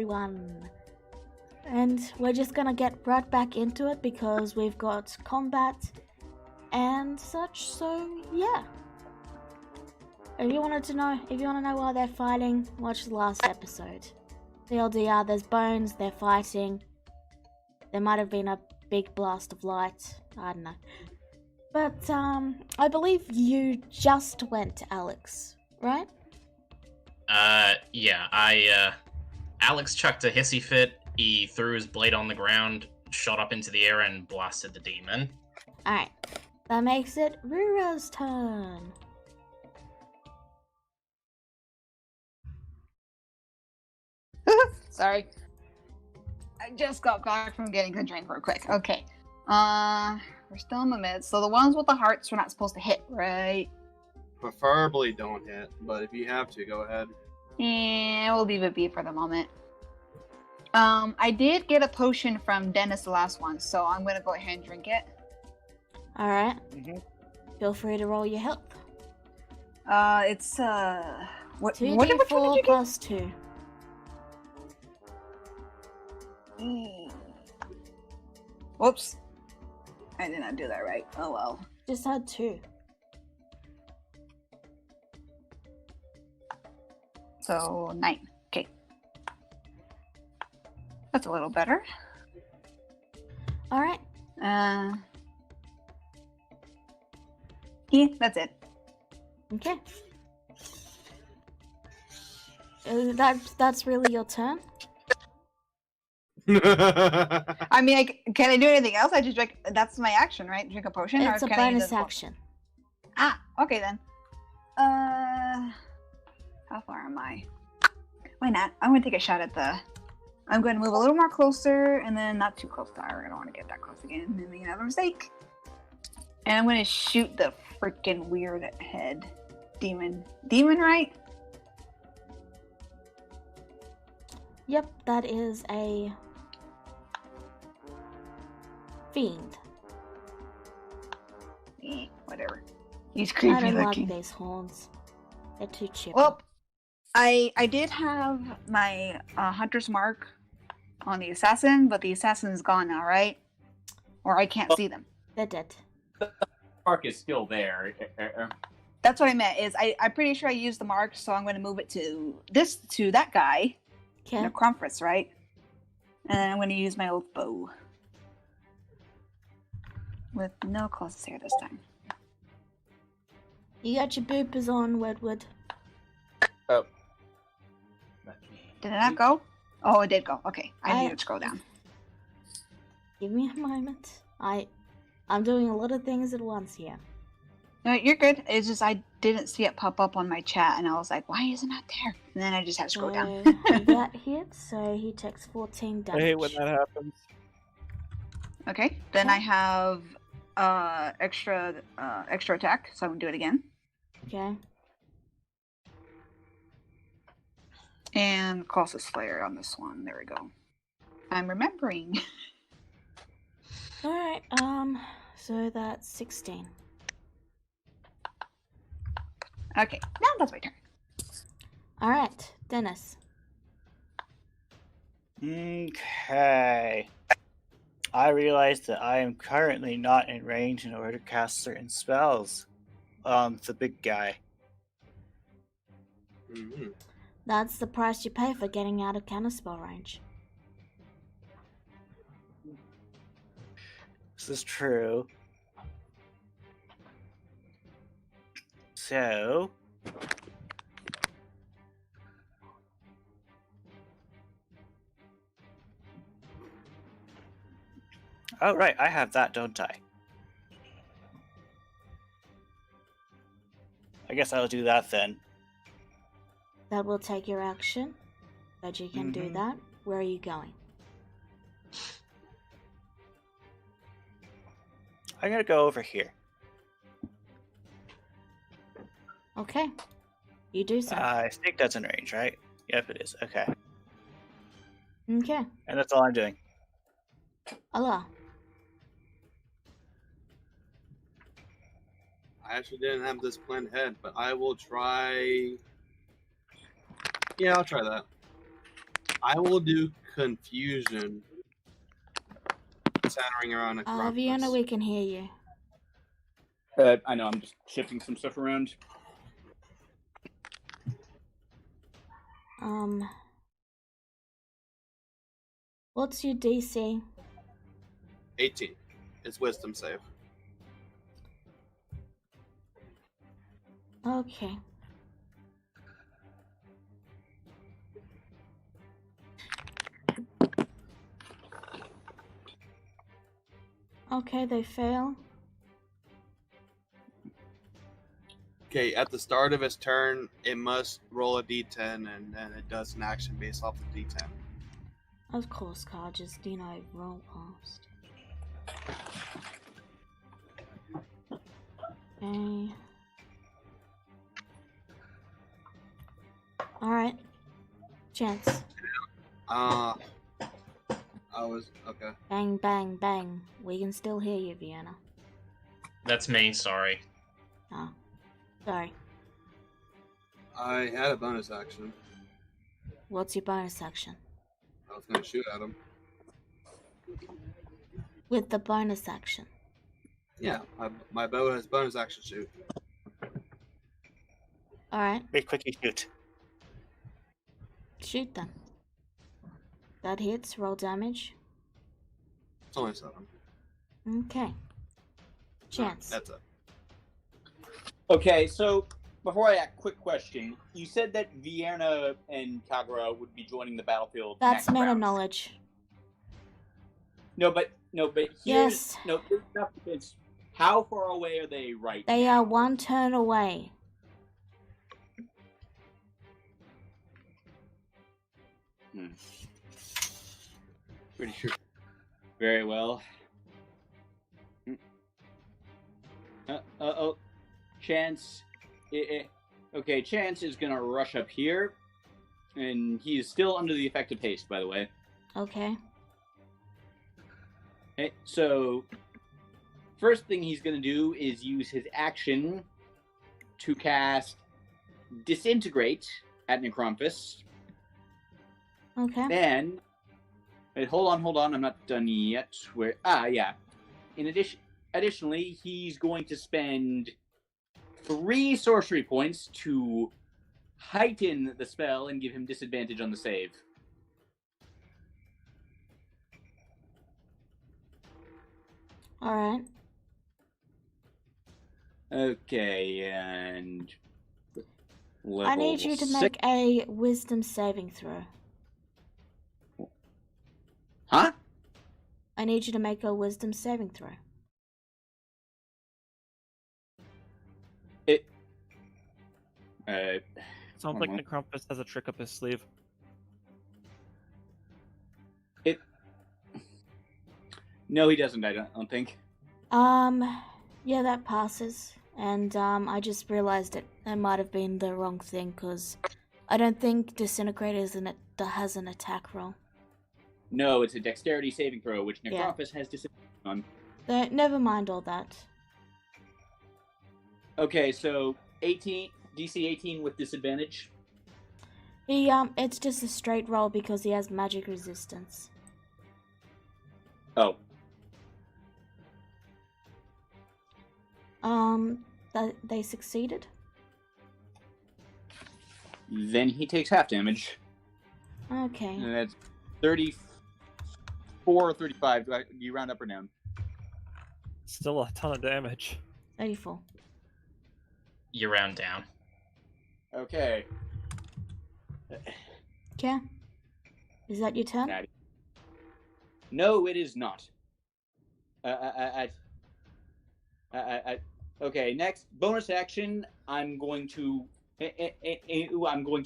everyone. And we're just gonna get right back into it because we've got combat and such, so yeah. If you want to know why they're fighting, watch the last episode. TLDR, there's bones, they're fighting. There might have been a big blast of light, I don't know. But, I believe you just went, Alex, right? Yeah, Alex chucked a hissy fit, he threw his blade on the ground, shot up into the air, and blasted the demon. Alright, that makes it Rura's turn. Sorry. I just got back from getting a drink real quick. Okay. We're still in the midst. So the ones with the hearts we're not supposed to hit, right? Preferably don't hit, but if you have to, go ahead. Yeah, we'll leave it be for the moment. I did get a potion from Dennis the last one, so I'm gonna go ahead and drink it. Alright. Feel free to roll your health. It's what 2d4 plus 2. Whoops. I did not do that right. Oh well. Just had 2. So 9. Okay. That's a little better. Alright. Yeah, that's it. Okay. That's really your turn? I mean, can I do anything else? I just drink. That's my action, right? Drink a potion. It's or a can I use bonus action. Ah, okay then. How far am I? Why not? I'm gonna take a shot at the. I'm going to move a little more closer, and then not too close to her. I don't want to get that close again and make another mistake. And I'm gonna shoot the freaking weird head demon. Demon, right? Yep, that is a fiend. Whatever. He's creepy I don't looking. like these horns. They're too chippy. Well, I did have my hunter's mark on the assassin, but the assassin's gone now, right? Or I can't see them. They're dead. The mark is still there. That's what I meant. Is I'm pretty sure I used the mark, so I'm going to move it to that guy. Okay. Necromphrus, right? And then I'm going to use my old bow. With no closest hair this time. You got your boopers on, Wedwood. Oh. Did it not go? Oh, it did go. Okay, I need to scroll down. Give me a moment. I'm doing a lot of things at once here. No, you're good. It's just I didn't see it pop up on my chat, and I was like, why is it not there? And then I just had to scroll down. That hits, so he takes 14 damage. I hate when that happens. Okay, then I have extra attack, so I'm gonna do it again. Okay. And Colossus Slayer on this one. There we go. I'm remembering. Alright, so that's 16. Okay, now that's my turn. Alright, Dennis. Okay. I realize that I am currently not in range in order to cast certain spells. The big guy. Mm-hmm. That's the price you pay for getting out of counterspell range. This is true. So... Oh, right, I have that, don't I? I guess I'll do that then. That will take your action, but you can do that. Where are you going? I'm gonna go over here. Okay. You do so. I think that's in range, right? Yep, it is. Okay. Okay. And that's all I'm doing. Allah. I actually didn't have this planned ahead, but I will try. Yeah, I'll try that. I will do confusion. Centering around a Vienna, grumpus. we can hear you. I know, I'm just shifting some stuff around. What's your DC? 18. It's wisdom save. Okay. Okay, they fail. Okay, at the start of its turn, it must roll a d10, and then it does an action based off the d10. Of course, Carl, just, roll past. Okay. Alright. Chance. I was... okay. Bang, bang, bang. We can still hear you, Vienna. That's me, sorry. Oh. Sorry. I had a bonus action. What's your bonus action? I was going to shoot at him. With the bonus action. Yeah, my bow has bonus action shoot. Alright. Very quickly shoot. Shoot them. That hits. Roll damage. It's only 7. Okay. Chance. That's it. Okay, so before I act, quick question. You said that Vienna and Kagura would be joining the battlefield. That's next meta round. knowledge. No, but here's, Yes. no, it's how far away are they right They now? are one turn away. Pretty sure. Very well. Chance. Okay, Chance is gonna rush up here, and he is still under the effect of haste, by the way. Okay. Okay, so first thing he's gonna do is use his action to cast Disintegrate at Necrompus. Okay. Then, wait, hold on, I'm not done yet. Yeah. Additionally, he's going to spend 3 sorcery points to heighten the spell and give him disadvantage on the save. Alright. Okay, and I need you to make a wisdom saving throw. Huh? I need you to make a wisdom saving throw. Sounds like Necrompus has a trick up his sleeve. No, he doesn't. I don't think. Yeah, that passes. And I just realized it might have been the wrong thing because I don't think Disintegrate has an attack roll. No, it's a dexterity saving throw, which Yeah. Necrompus has disadvantage on. Never mind all that. Okay, so 18 DC 18 with disadvantage. It's just a straight roll because he has magic resistance. Oh, They succeeded. then he takes half damage. Okay. And that's 34 or 35. Do you round up or down? Still a ton of damage. 34. You round down. Okay. Yeah. Is that your turn? Natty. No, it is not. Okay, next bonus action. I'm going to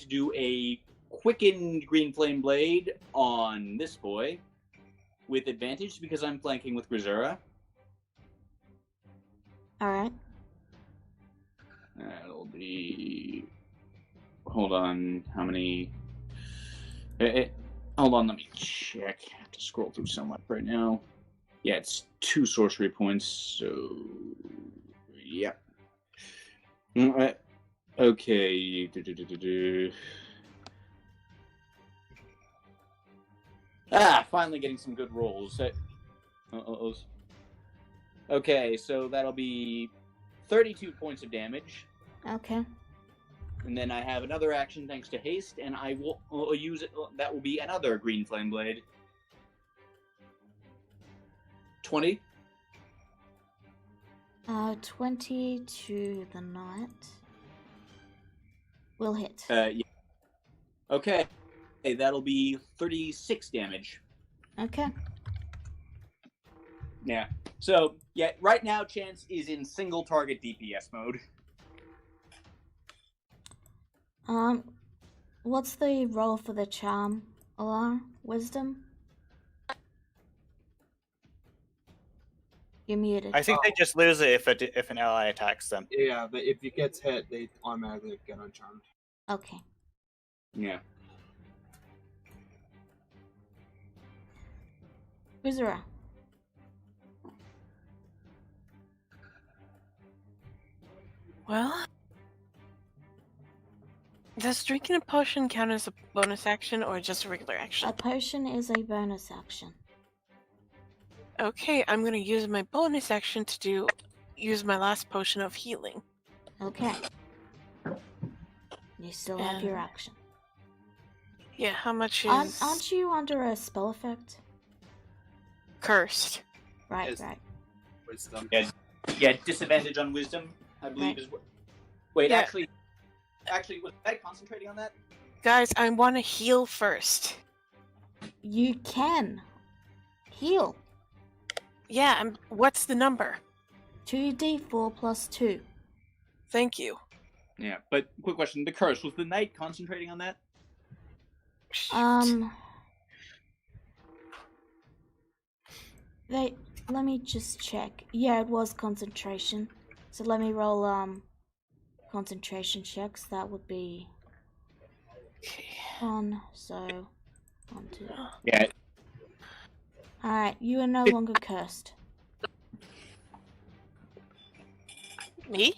do a quickened green flame blade on this boy with advantage because I'm flanking with Grisura. Alright. That'll be. Hold on. How many? Hold on. Let me check. I have to scroll through somewhat right now. Yeah, it's 2 sorcery points. So, yeah. Okay. Finally getting some good rolls. Okay, so that'll be 32 points of damage. Okay. And then I have another action thanks to haste, and I will use it. That will be another green flame blade. 20. 20 to the knight. Will hit. Yeah. Okay, that'll be 36 damage. Okay. Yeah. So, yeah, right now Chance is in single target DPS mode. What's the roll for the charm, Alar? Wisdom? You're muted. I think they just lose it if an ally attacks them. Yeah, but if it gets hit, they automatically get uncharmed. Okay. Yeah. Uzura. Well, does drinking a potion count as a bonus action or just a regular action? A potion is a bonus action. Okay, I'm gonna use my bonus action to use my last potion of healing. Okay. You still have your action. Yeah, how much is... Aren't you under a spell effect? Cursed. Right, Yes. right. Wisdom. Yeah, disadvantage on wisdom, I believe is what... Wait, Yeah. actually, was I concentrating on that? Guys, I want to heal first. You can heal. Yeah, what's the number? 2d4 plus 2. Thank you. Yeah, but quick question, the curse, was the knight concentrating on that? Shoot. Let me just check. Yeah, it was concentration. So let me roll concentration checks. That would be Okay. 1. So 1, 2. Yeah. Alright, you are no longer cursed. Me?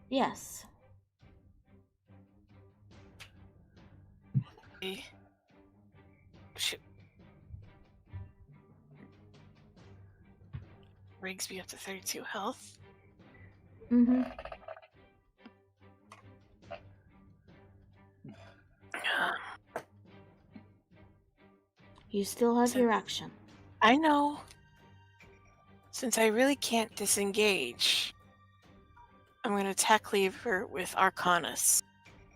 Yes. Shoot. Brings me up to 32 health. Mm-hmm. You still have your action. I know. Since I really can't disengage, I'm going to attack Cleaver with Arcanus.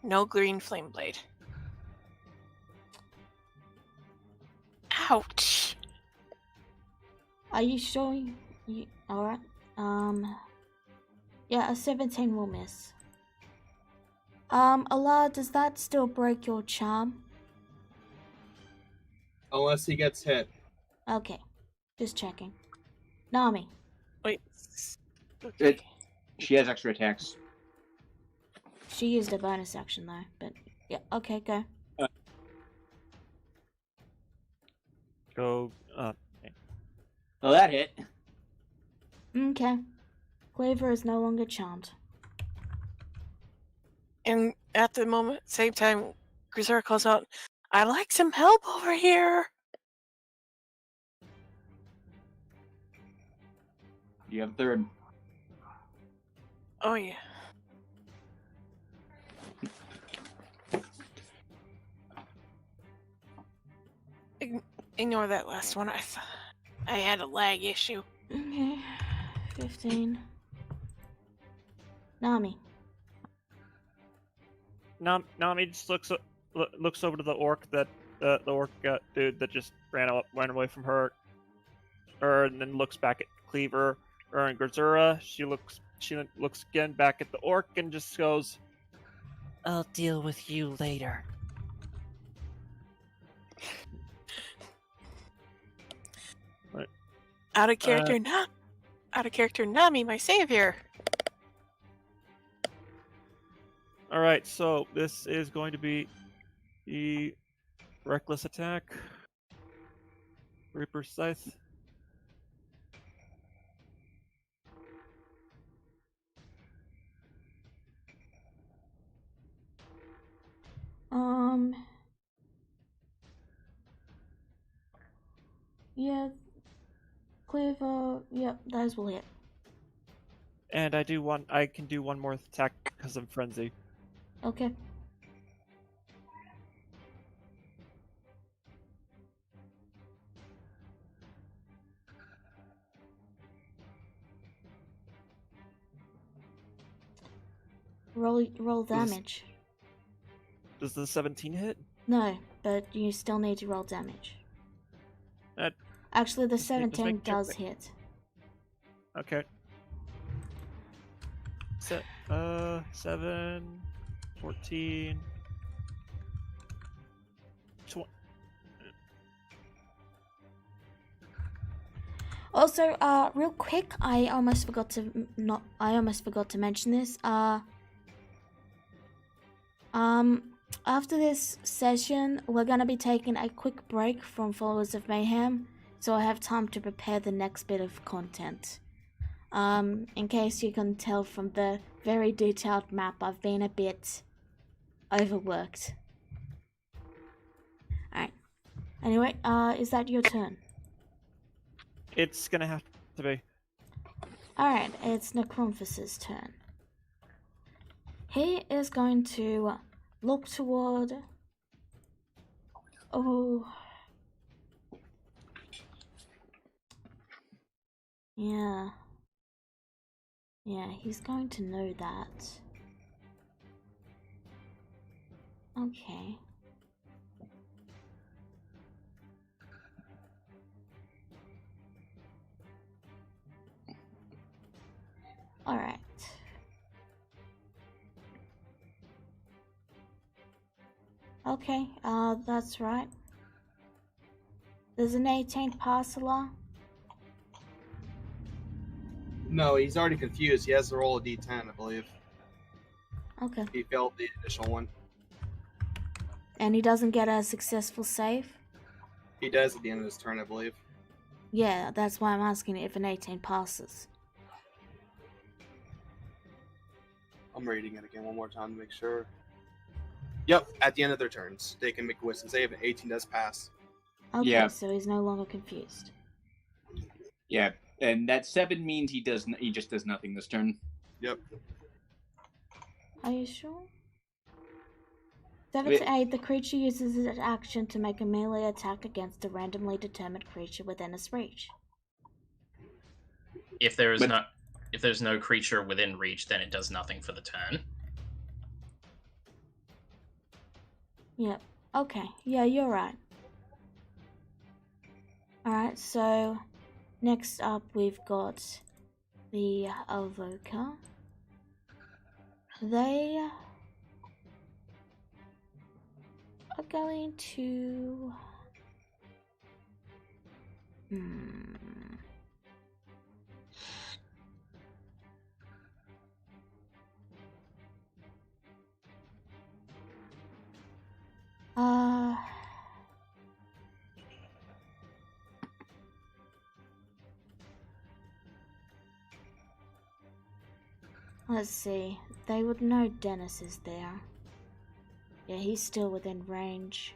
No green flame blade. Ouch. Are you sure you alright? Yeah, a 17 will miss. Allah, does that still break your charm? Unless he gets hit. Okay. Just checking. Nami. Wait. Okay. She has extra attacks. She used a bonus action though, but yeah, okay, go. Go. Oh, that hit. Okay. Cleaver is no longer charmed. And at the moment, same time, Grisera calls out, "I'd like some help over here!" You have third. Oh yeah. Ignore that last one. I had a lag issue. Okay. 15. Nami. Nami just looks over to the orc that the orc dude that just ran away from her, and then looks back at Cleaver and Grisura. She looks again back at the orc and just goes, "I'll deal with you later." Out of character, Nami, my savior. All right, so this is going to be the reckless attack. Reaper Scythe. Yeah. Cleaver, yep, those will hit. And I can do one more attack because I'm frenzy. Okay. Roll damage. Does the 17 hit? No, but you still need to roll damage. That Actually, the just make 17 sure does that- hit. Okay. 7, 14, 20. Also, real quick, I almost forgot to mention this. After this session, we're gonna be taking a quick break from Followers of Mayhem, so I have time to prepare the next bit of content. In case you can tell from the very detailed map, I've been a bit overworked. Alright. Anyway, is that your turn? It's gonna have to be. Alright, it's Necronphus's turn. He is going to look toward... Oh... Yeah. Yeah, he's going to know that. Okay. Alright. Okay, that's right. There's an 18 parceler. No, he's already confused. He has to roll a d10, I believe. Okay. He failed the initial one. And he doesn't get a successful save? He does at the end of his turn, I believe. Yeah, that's why I'm asking if an 18 passes. I'm reading it again one more time to make sure. Yep, at the end of their turns, they can make a wisdom save, and 18 does pass. Okay, Yeah. so he's no longer confused. Yeah, and that 7 means he just does nothing this turn. Yep. Are you sure? 7 to 8, the creature uses its action to make a melee attack against a randomly determined creature within its reach. If there's no creature within reach, then it does nothing for the turn. Yep. Okay. Yeah, you're right. Alright, so next up we've got the Avoka. They are going to... Let's see. They would know Dennis is there. Yeah, he's still within range.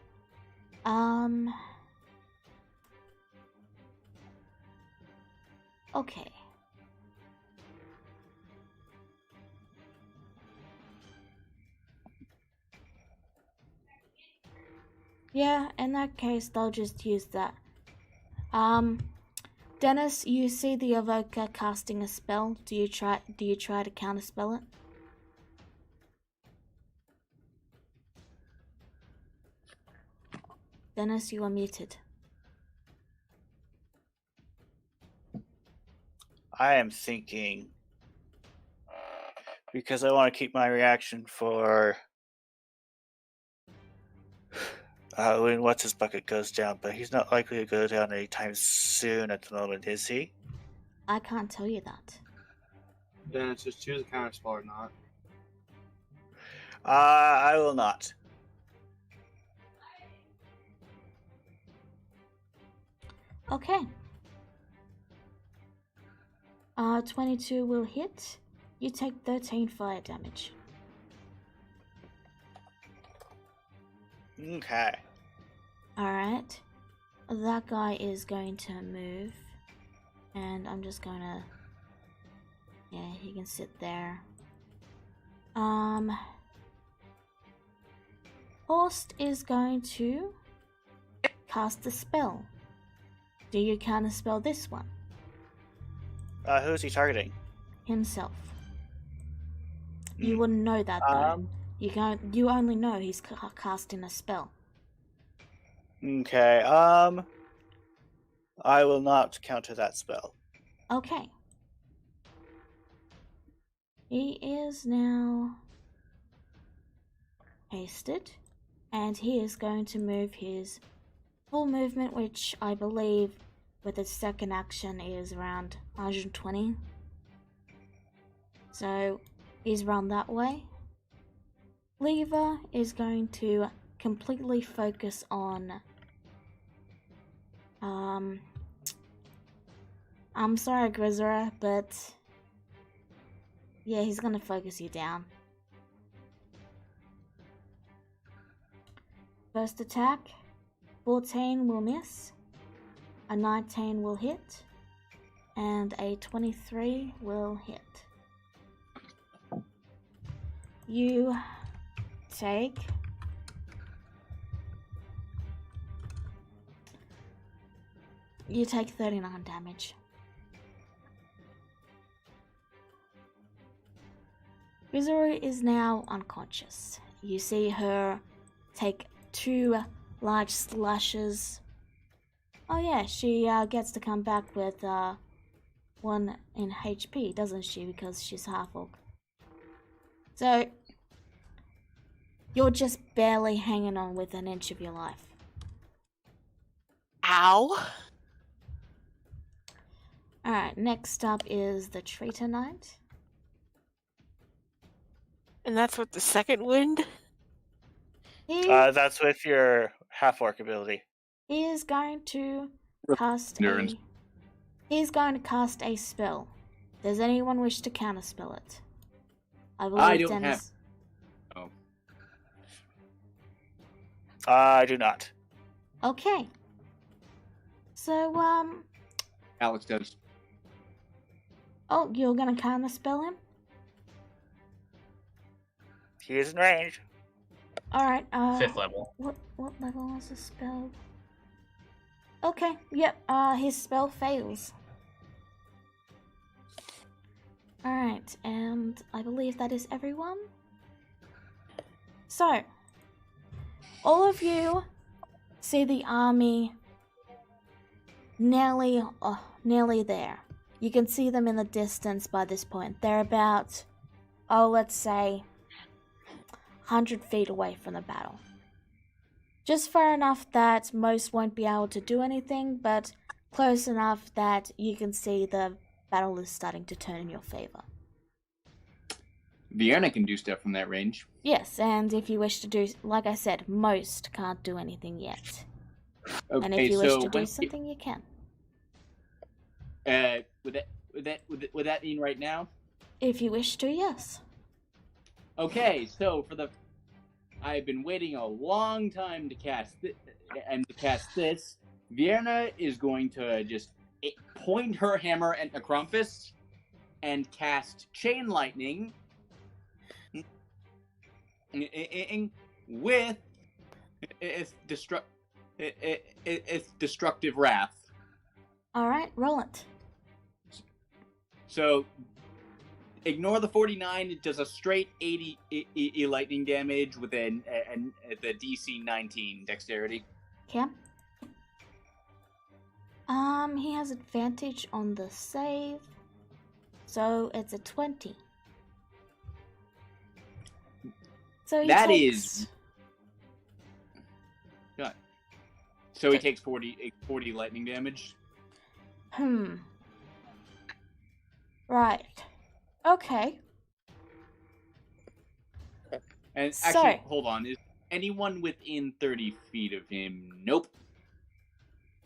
Okay. Yeah, in that case, they'll just use that. Dennis, you see the Evoker casting a spell. Do you try to counterspell it? Dennis, you are muted. I am thinking, because I want to keep my reaction for when what's his bucket goes down, but he's not likely to go down anytime soon at the moment, is he? I can't tell you that. Then it's just choose a counter spell or not. I will not. Okay. 22 will hit. You take 13 fire damage. Okay. Alright. that guy is going to move. And I'm just gonna... Yeah, he can sit there. Horst is going to cast a spell. Do you counterspell this one? Who's he targeting? Himself. You wouldn't know that though. You only know he's casting a spell. Okay, I will not counter that spell. Okay. He is now hasted, and he is going to move his full movement, which I believe with his second action is around 120. So he's run that way. Lever is going to completely focus on I'm sorry, Grizzera, but yeah, he's gonna focus you down. First attack, 14 will miss, a 19 will hit, and a 23 will hit. You take 39 damage. Rizuru is now unconscious. You see her take 2 large slashes. Oh yeah, she gets to come back with 1 in HP, doesn't she? Because she's half-orc. So, you're just barely hanging on with an inch of your life. Ow. Alright, next up is the Traitor Knight. And that's with the second wind? That's with your half-orc ability. He is going to cast Nerds. He's going to cast a spell. Does anyone wish to counterspell it? I believe I don't Dennis... have. Oh. I do not. Okay. So, Alex does. oh, you're gonna counterspell him? He is in range. Alright, 5th level. What level was the spell? Okay, yep, his spell fails. Alright, and I believe that is everyone. So, all of you see the army nearly there. You can see them in the distance by this point. They're about, let's say, 100 feet away from the battle. Just far enough that most won't be able to do anything, but close enough that you can see the battle is starting to turn in your favor. Vienna can do stuff from that range. Yes, and if you wish to do, like I said, most can't do anything yet. Okay, And if you wish so to do when- something, you can. Would that mean right now? If you wish to, yes. Okay, so I've been waiting a long time to cast this. Vienna is going to just point her hammer at Necrompus and cast Chain Lightning with its destructive wrath. Alright, roll it. So, ignore the 49. It does a straight 80 lightning damage with the DC 19 dexterity. Okay. He has advantage on the save, so it's a 20. So he That takes... is- So he takes 40 lightning damage. Right. Okay. And So- actually, hold on. Is anyone within 30 feet of him? Nope.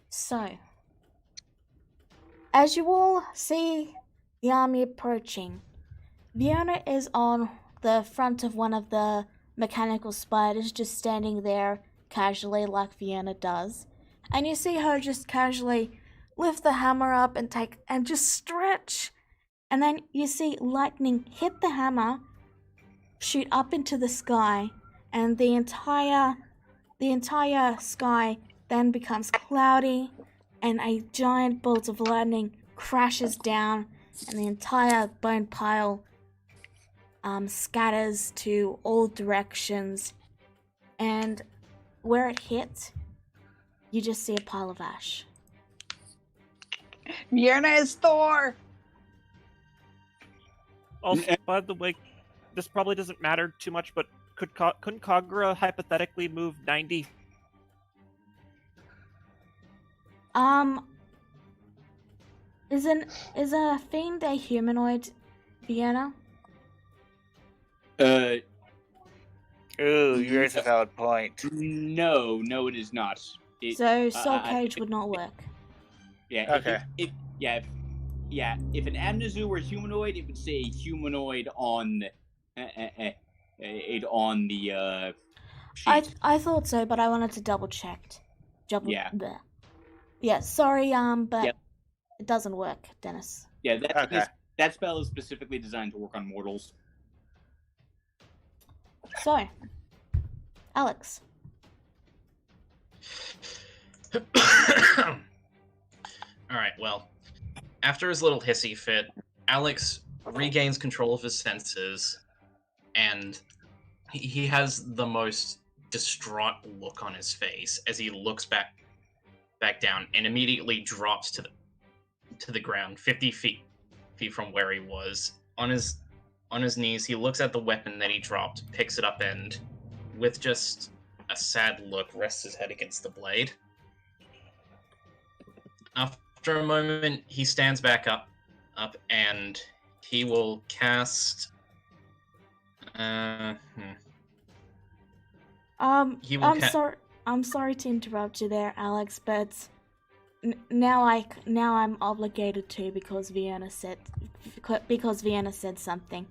So, as you all see the army approaching, Fiona is on the front of one of the mechanical spiders, just standing there casually like Fiona does. and you see her just casually lift the hammer up and just stretch. And then you see lightning hit the hammer, shoot up into the sky, and the entire sky then becomes cloudy, and a giant bolt of lightning crashes down, and the entire bone pile scatters to all directions. And where it hit, you just see a pile of ash. Mjolnir is Thor! Also, by the way, this probably doesn't matter too much, but couldn't Kagura hypothetically move 90? Is a fiend a humanoid, Vienna? Ooh, you raise a valid point. No, it is not. So Soul Cage would not work. Yeah. Okay. If an Amnesu were humanoid, it would say humanoid on the sheet. I thought so, but I wanted to double check. Yeah. Bleh. Yeah, sorry, but Yep. it doesn't work, Dennis. Yeah, Okay. that spell is specifically designed to work on mortals. So, Alex. Alright, well, after his little hissy fit, Alex regains control of his senses, and he has the most distraught look on his face as he looks back down and immediately drops to the ground 50 feet from where he was. On his knees, he looks at the weapon that he dropped, picks it up, and with just a sad look, rests his head against the blade. After a moment, he stands back up, and he will cast. I'm sorry to interrupt you there, Alex, but now I'm obligated to because Vienna said something.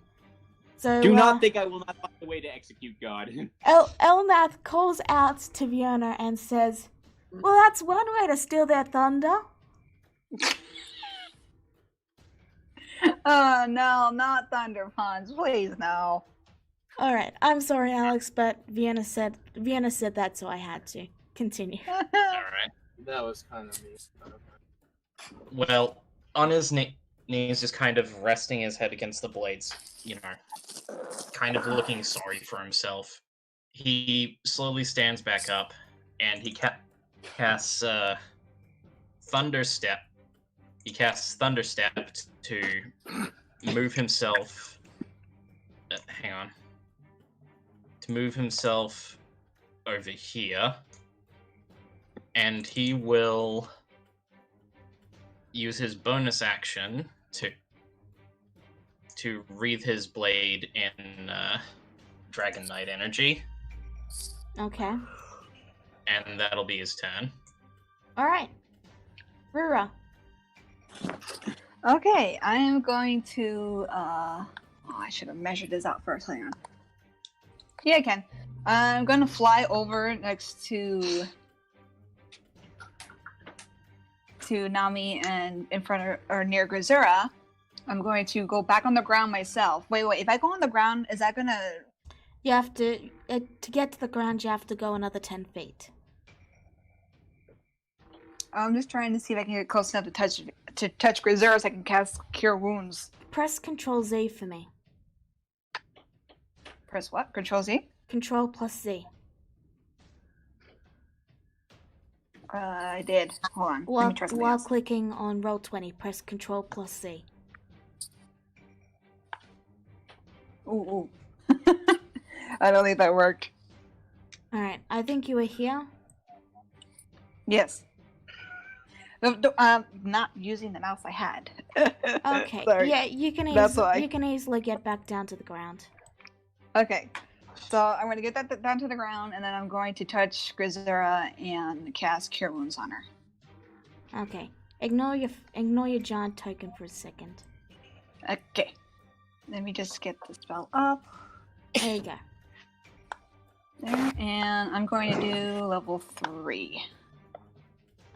So Do not think I will not find a way to execute God. Elnath calls out to Vienna and says, "Well, that's one way to steal their thunder." Oh no, not Thunder Punch, please no. All right, I'm sorry, Alex, but Vienna said that, so I had to continue. Alright. That was kind of me. Well, on his knees, just kind of resting his head against the blades, kind of looking sorry for himself. He slowly stands back up, and he casts Thunder Step. He casts Thunder Step to move himself. Hang on. To move himself over here, and he will use his bonus action to wreathe his blade in Dragon Knight energy. Okay. And that'll be his turn. All right. Rura. Okay, I am going to, I should have measured this out first, hang on. Yeah, I can. I'm going to fly over next to Nami and in front of, or near Grazura. I'm going to go back on the ground myself. Wait, if I go on the ground, is that gonna... You have to get to the ground, you have to go another 10 feet. I'm just trying to see if I can get close enough to touch Grazura so I can cast Cure Wounds. Press Control Z for me. Press what? Control Z? Control plus Z. I did. Hold on. Let me try something While else. clicking on Roll20, press Control plus Z. Ooh. I don't think that worked. Alright, I think you were here. Yes. Not using the mouse I had. Okay. Sorry. Yeah, you can easily get back down to the ground. Okay. So I'm going to get that down to the ground, and then I'm going to touch Grazura and cast Cure Wounds on her. Okay. Ignore your giant token for a second. Okay. Let me just get the spell up. There you go. There, and I'm going to do level 3.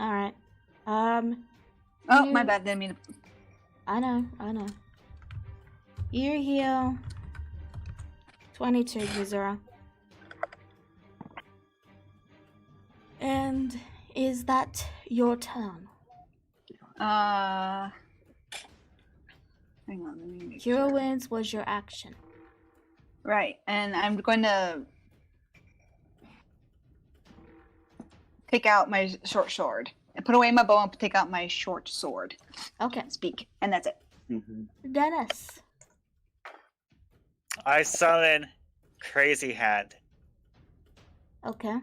All right. Oh, you- my bad. Didn't mean to... I know. You heal 22, Grizera. And is that your turn? Hang on, let me make Cure sure. wounds was your action. Right, and I'm going to take out my short sword and put away my bow and take out my short sword. Okay. Speak, and that's it. Dennis. I summon Crazy Hand Okay.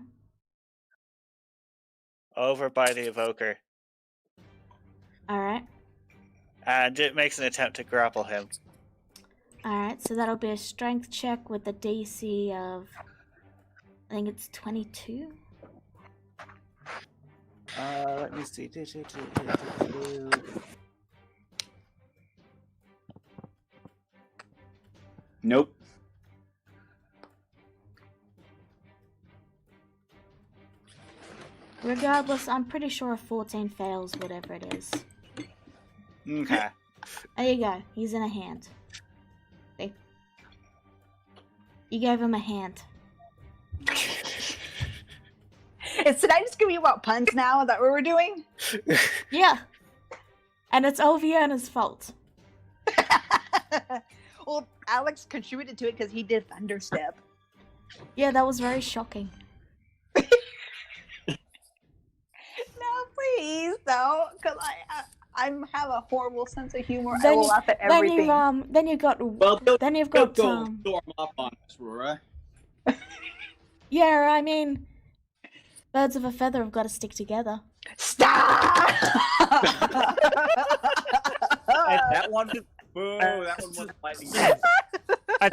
over by the evoker, All right. and it makes an attempt to grapple him. All right. So that'll be a strength check with the DC of, I think it's 22. Let me see. Nope. Regardless, I'm pretty sure a 14 fails, whatever it is. Okay. There you go. He's in a hand. See? You gave him a hand. Is tonight just gonna be about puns now? Is that what we're doing? Yeah. And it's Oviana's fault. Well, Alex contributed to it because he did Thunderstep. Yeah, that was very shocking. No, please, though, because I have a horrible sense of humor. I will laugh at everything. Then you got Well, then you've got Go storm up on us, Rora. yeah, I mean, birds of a feather have got to stick together. Stop! And that one was that one was lightning. I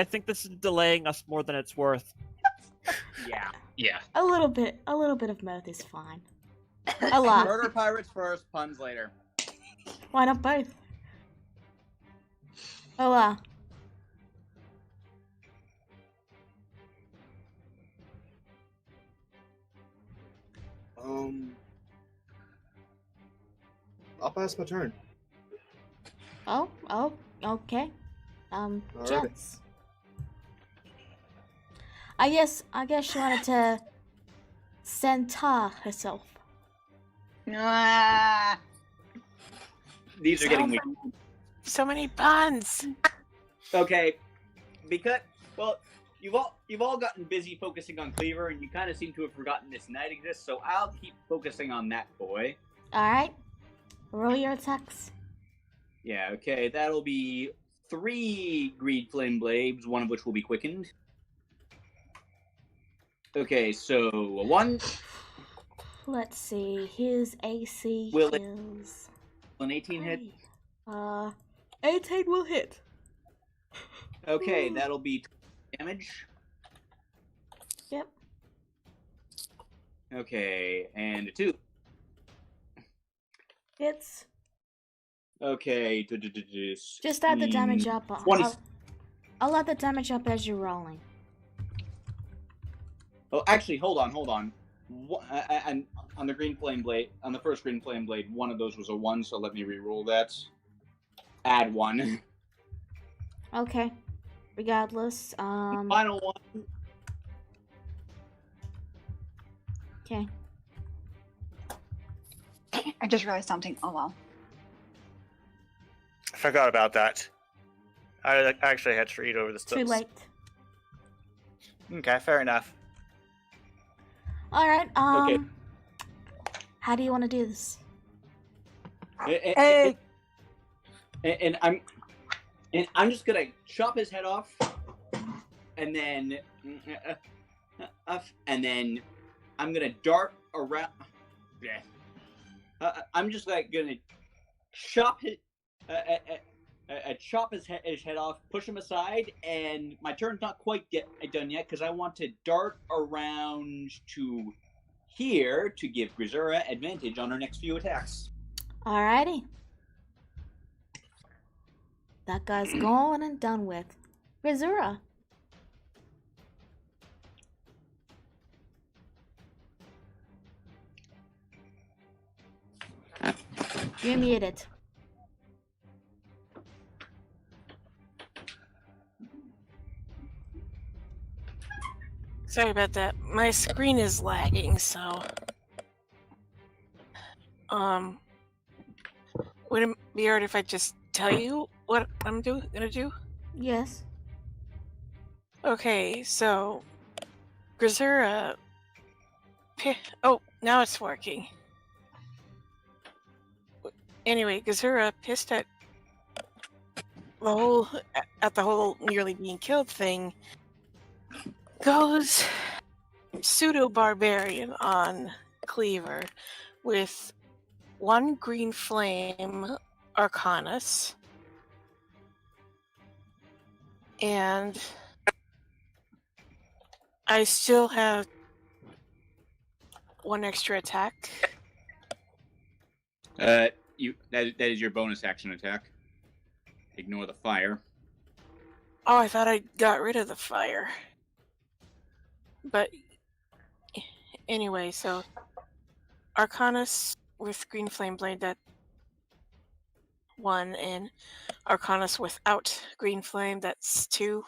think this is delaying us more than it's worth. Yeah. Yeah. A little bit of mirth is fine. A laugh. Murder pirates first, puns later. Why not both? Oh, I'll pass my turn. oh, okay. Alright. Gents. I guess she wanted to centaur herself. Ah. These are getting weak. So many puns. Okay, because you've all gotten busy focusing on Cleaver, and you kind of seem to have forgotten this knight exists. So I'll keep focusing on that boy. All right. Roll your attacks. Yeah. Okay, that'll be 3 Greed Flame Blades, one of which will be quickened. Okay, so a 1, Let's see. His AC Will it- is an 18 hit. 18 will hit. Okay, that'll be 20 damage. Yep. Okay, and a 2. Hits. Okay, Just add the damage up. 20. I'll add the damage up as you're rolling. Oh, actually, hold on. And on the green flame blade, on the first green flame blade, one of those was a 1, so let me re-roll that. Add 1. Okay. Regardless, Final 1. okay. I just realized something. Oh, well. I forgot about that. I actually had to read over the stuff. Too late. Okay, fair enough. All right. Okay. How do you want to do this? Hey! And I'm just gonna chop his head off, and then I'm gonna dart around. I'm just gonna chop his head off, push him aside, and my turn's not quite done yet because I want to dart around to here to give Grizura advantage on her next few attacks. Alrighty. That guy's gone and done with. Grizura. You're muted. Sorry about that. My screen is lagging, so would it be alright if I just tell you what I'm gonna do? Yes. Okay, so Grisura. Oh, now it's working. Anyway, Gazura, pissed at the whole nearly being killed thing, goes pseudo barbarian on Cleaver with 1 green flame Arcanus and I still have 1 extra attack. That is your bonus action attack. Ignore the fire. Oh, I thought I got rid of the fire. But anyway, so Arcanus with Green Flame Blade, that 1, and Arcanus without Green Flame, that's 2.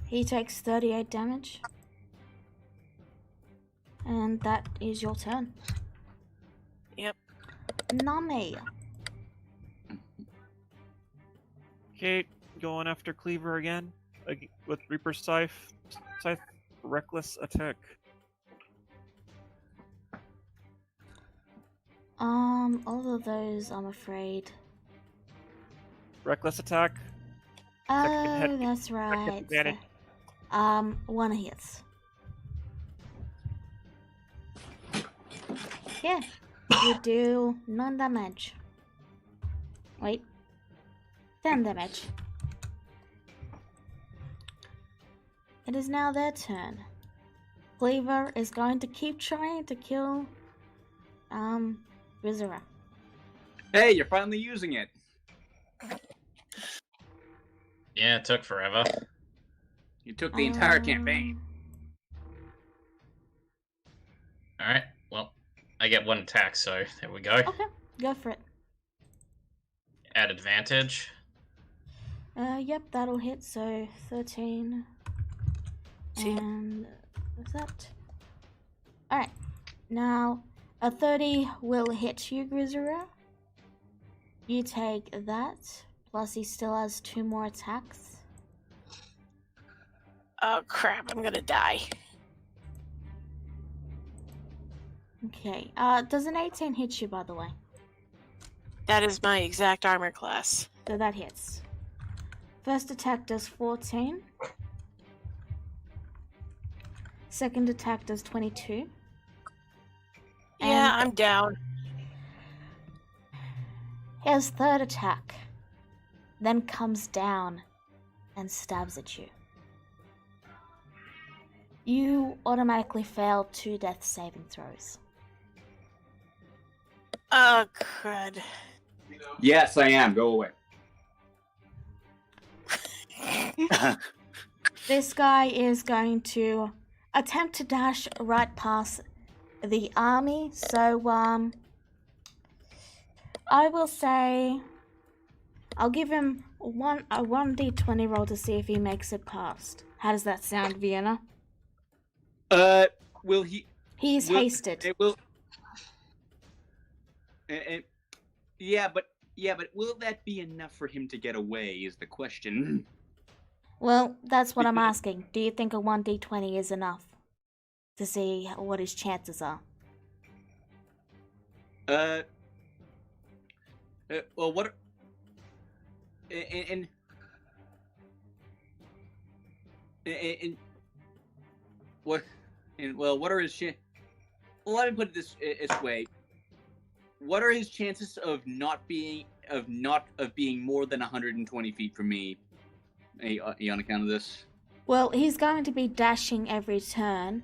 He takes 38 damage. And that is your turn. Yep. Nami. Okay, going after Cleaver again with Reaper Scythe reckless attack. All of those, I'm afraid. Reckless attack. Oh, hit. that's right. Advantage. 1 hits. Yeah, you do 9 damage. Wait, 10 damage. It is now their turn. Cleaver is going to keep trying to kill, Rizura. Hey, you're finally using it. Yeah, it took forever. You took the entire campaign. Alright, well, I get 1 attack, so there we go. Okay, go for it. At advantage. Yep, that'll hit, so 13. See? And what's that? Alright, now a 30 will hit you, Grizura. You take that, plus he still has 2 more attacks. Oh crap, I'm gonna die. Okay, does an 18 hit you, by the way? That is my exact armor class. So that hits. First attack does 14. Second attack does 22. Yeah, And I'm down. his third attack then comes down and stabs at you. You automatically fail 2 death saving throws. Oh crud. Yes, I am. Go away. This guy is going to attempt to dash right past the army, so I will say I'll give him a 1d20 roll to see if he makes it past. How does that sound, Vienna? Will he? He's hasted. It will. Yeah, but will that be enough for him to get away? Is the question. Well, that's what I'm asking. Do you think a 1d20 is enough to see what his chances are? Well, what? And what? And well, what are his chances? Well, let me put it this way. What are his chances of being more than 120 feet from me? On account of this. Well, he's going to be dashing every turn.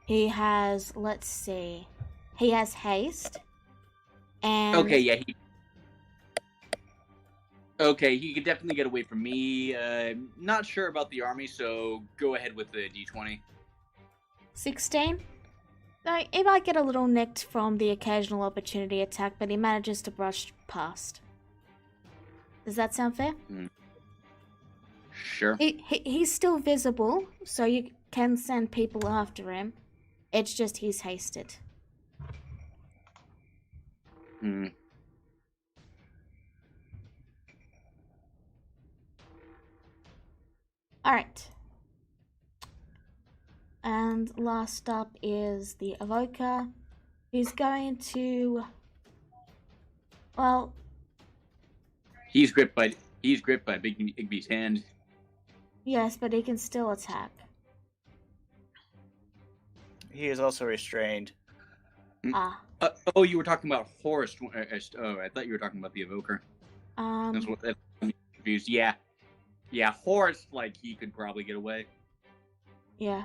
He has, let's see, he has haste. And Okay, yeah. He could definitely get away from me. Not sure about the army, so go ahead with the D20. 16? No, he might get a little nicked from the occasional opportunity attack, but he manages to brush past. Does that sound fair? Sure. He's still visible, so you can send people after him. It's just he's hasted. Alright. And last up is the Evoker, who's going to... Well... He's gripped by Igby's hand. Yes, but he can still attack. He is also restrained. Ah. Oh, you were talking about Horst. Oh, I thought you were talking about the Evoker. That's I'm confused. Yeah, Horst, like, he could probably get away. Yeah.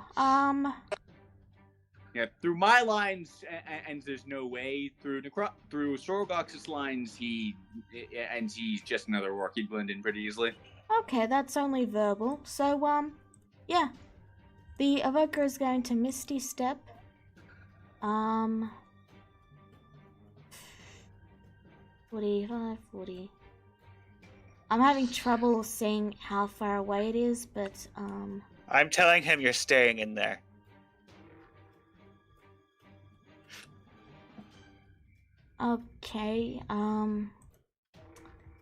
Yeah, through my lines, and there's no way. Through Sorgox's lines, he's just another orc. He'd blend in pretty easily. Okay, that's only verbal. So, yeah. The Evoker is going to Misty Step. 45, 40. I'm having trouble seeing how far away it is, but, I'm telling him you're staying in there. Okay, the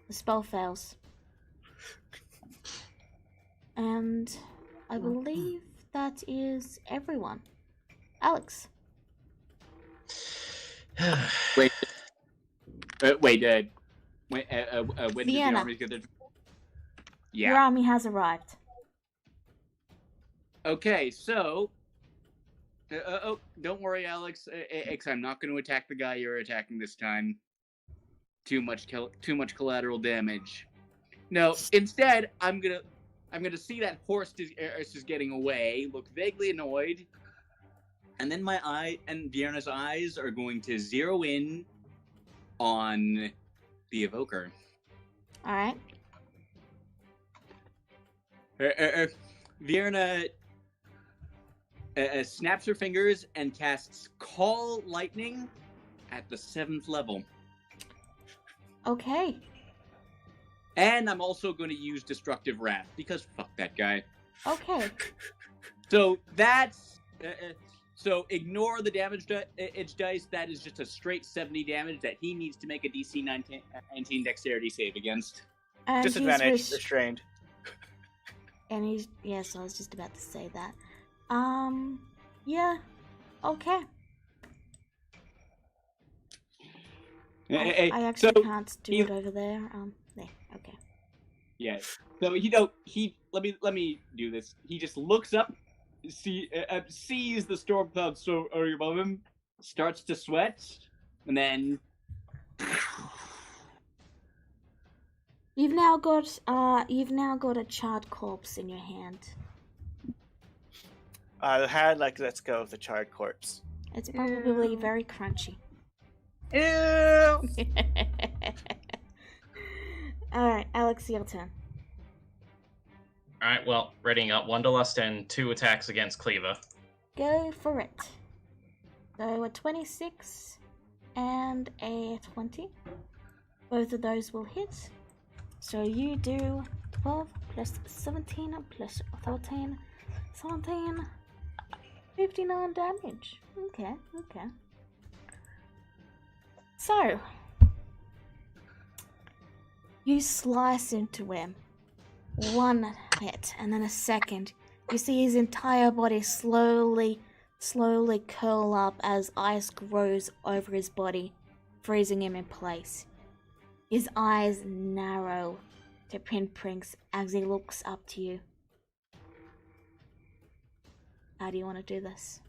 spell fails. And I believe that is everyone. Alex. Wait, when did the Vienna. army get there? Yeah. Your army has arrived. Okay, so... don't worry, Alex. I'm not going to attack the guy you're attacking this time. Too much collateral damage. No, instead, I'm gonna see that Horst is getting away, look vaguely annoyed, and then my eye and Vierna's eyes are going to zero in on the Evoker. All right. Vierna snaps her fingers and casts Call Lightning at the 7th level. Okay. And I'm also going to use Destructive Wrath, because fuck that guy. Okay. So that's... so ignore the damage dice. That is just a straight 70 damage that he needs to make a DC 19 Dexterity save against. And Disadvantage, restrained. And he's... Yes, I was just about to say that. Yeah. Okay. I actually can't do it over there. There. Okay. Yeah. So he let me do this. He just looks up, sees the storm cloud so above him, starts to sweat, and then You've now got a charred corpse in your hand. The hand lets go of the charred corpse. It's probably very crunchy. Ew. Alright, Alex, your turn. Alright, well, readying up. Wanderlust and 2 attacks against Cleaver. Go for it. So a 26 and a 20. Both of those will hit. So you do 12 plus 17 plus 13, 17, 59 damage. Okay. So, you slice into him. One hit, and then a second. You see his entire body slowly curl up as ice grows over his body, freezing him in place. His eyes narrow to pinpricks as he looks up to you. How do you want to do this?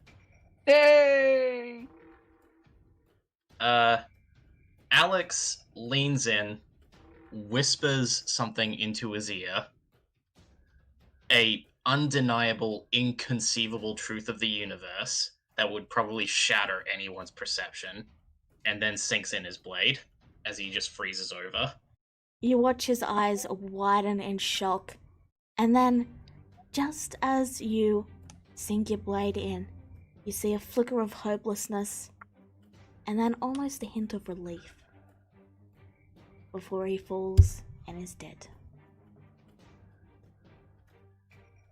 Yay! Alex leans in, whispers something into his ear. A undeniable, inconceivable truth of the universe that would probably shatter anyone's perception, and then sinks in his blade as he just freezes over. You watch his eyes widen in shock, and then, just as you sink your blade in, You see a flicker of hopelessness, and then almost a hint of relief, before he falls and is dead.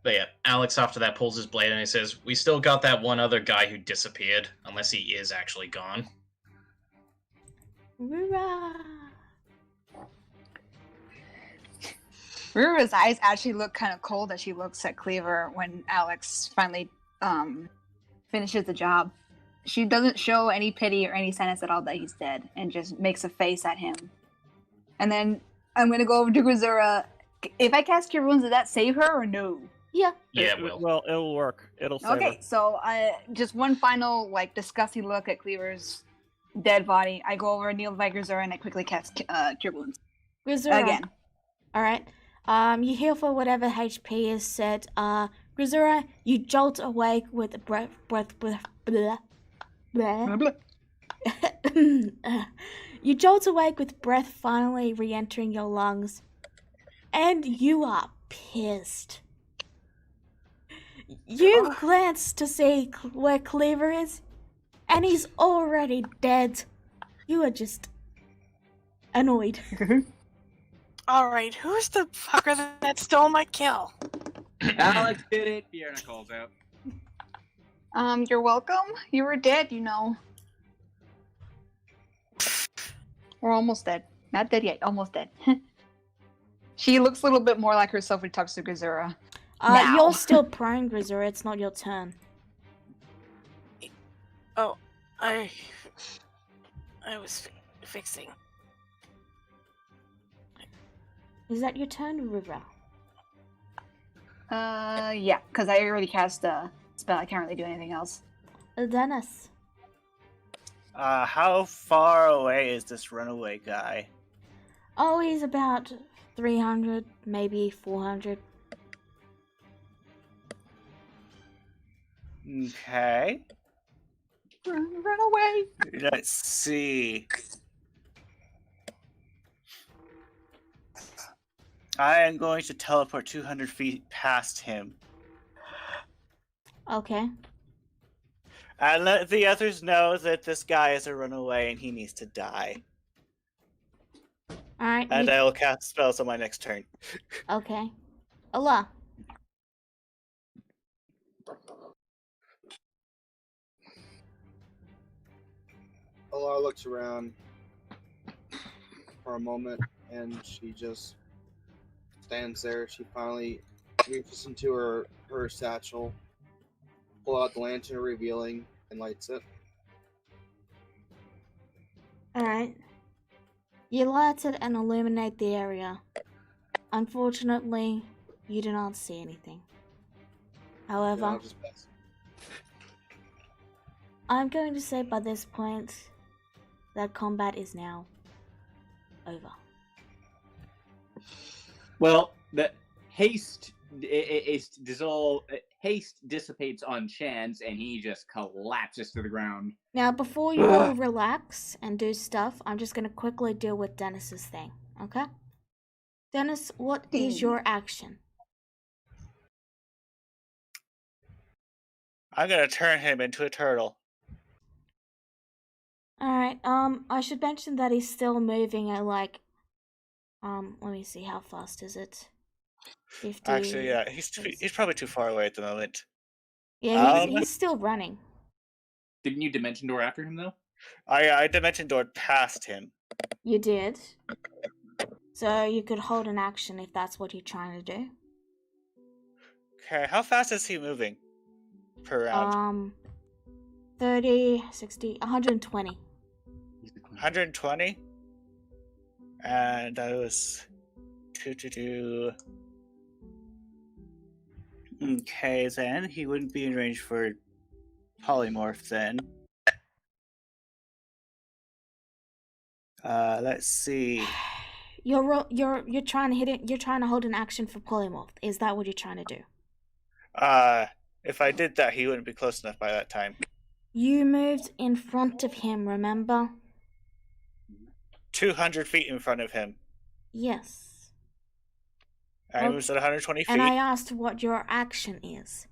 But yeah, Alex after that pulls his blade and he says, "We still got that one other guy who disappeared, unless he is actually gone." Hoorah! Rura's eyes actually look kind of cold as she looks at Cleaver when Alex finally finishes the job. She doesn't show any pity or any sadness at all that he's dead, and just makes a face at him. And then I'm gonna go over to Grisura. If I cast Cure Wounds, does that save her or no? Yeah. Yeah, it will. Well, it'll work. It'll save Okay, her. so just one final disgusting look at Cleaver's dead body. I go over, kneel by Grisura, and I quickly cast Cure Wounds Grisura. again. Alright. You heal for whatever HP is set. Grisura, you jolt awake with You jolt awake with breath finally re-entering your lungs. And you are pissed. You glance to see where Cleaver is, and he's already dead. You are just annoyed. Alright, who's the fucker that stole my kill? Alex did it. Fiona calls out. You're welcome. You were dead, you know. We're almost dead. Not dead yet, almost dead. She looks a little bit more like herself when she talks to Grisura. Now. You're still prone, Grisura. It's not your turn. Oh, I was fixing. Is that your turn, River? Yeah, because I already cast a spell. I can't really do anything else. Dennis. How far away is this runaway guy? Oh, he's about 300, maybe 400. Okay. Run away! Let's see. I am going to teleport 200 feet past him. Okay. And let the others know that this guy is a runaway and he needs to die. Alright. And I will cast spells on my next turn. Okay. Allah. Alara looks around for a moment and she just stands there. She finally reaches into her satchel, pull out the lantern revealing, and lights it. Alright. You light it and illuminate the area. Unfortunately, you do not see anything. Yeah, However, I'll just pass. I'm going to say by this point that combat is now over. Well, the haste dissipates on chance, and he just collapses to the ground. Now, before you all relax and do stuff, I'm just going to quickly deal with Dennis's thing, okay? Dennis, what is your action? I'm going to turn him into a turtle. Alright, I should mention that he's still moving at let me see, how fast is it? 50... Actually, yeah, he's probably too far away at the moment. Yeah, he's still running. Didn't you dimension door after him, though? I dimension door past him. You did. So you could hold an action if that's what you're trying to do. Okay, how fast is he moving per round? 30, 60, 120. 120? And that was 2. Okay, then he wouldn't be in range for polymorph then. Let's see. You're trying to hit it. You're trying to hold an action for polymorph. Is that what you're trying to do? If I did that, he wouldn't be close enough by that time. You moved in front of him, remember? 200 feet in front of him. Yes. And he was at 120 feet. And I asked what your action is.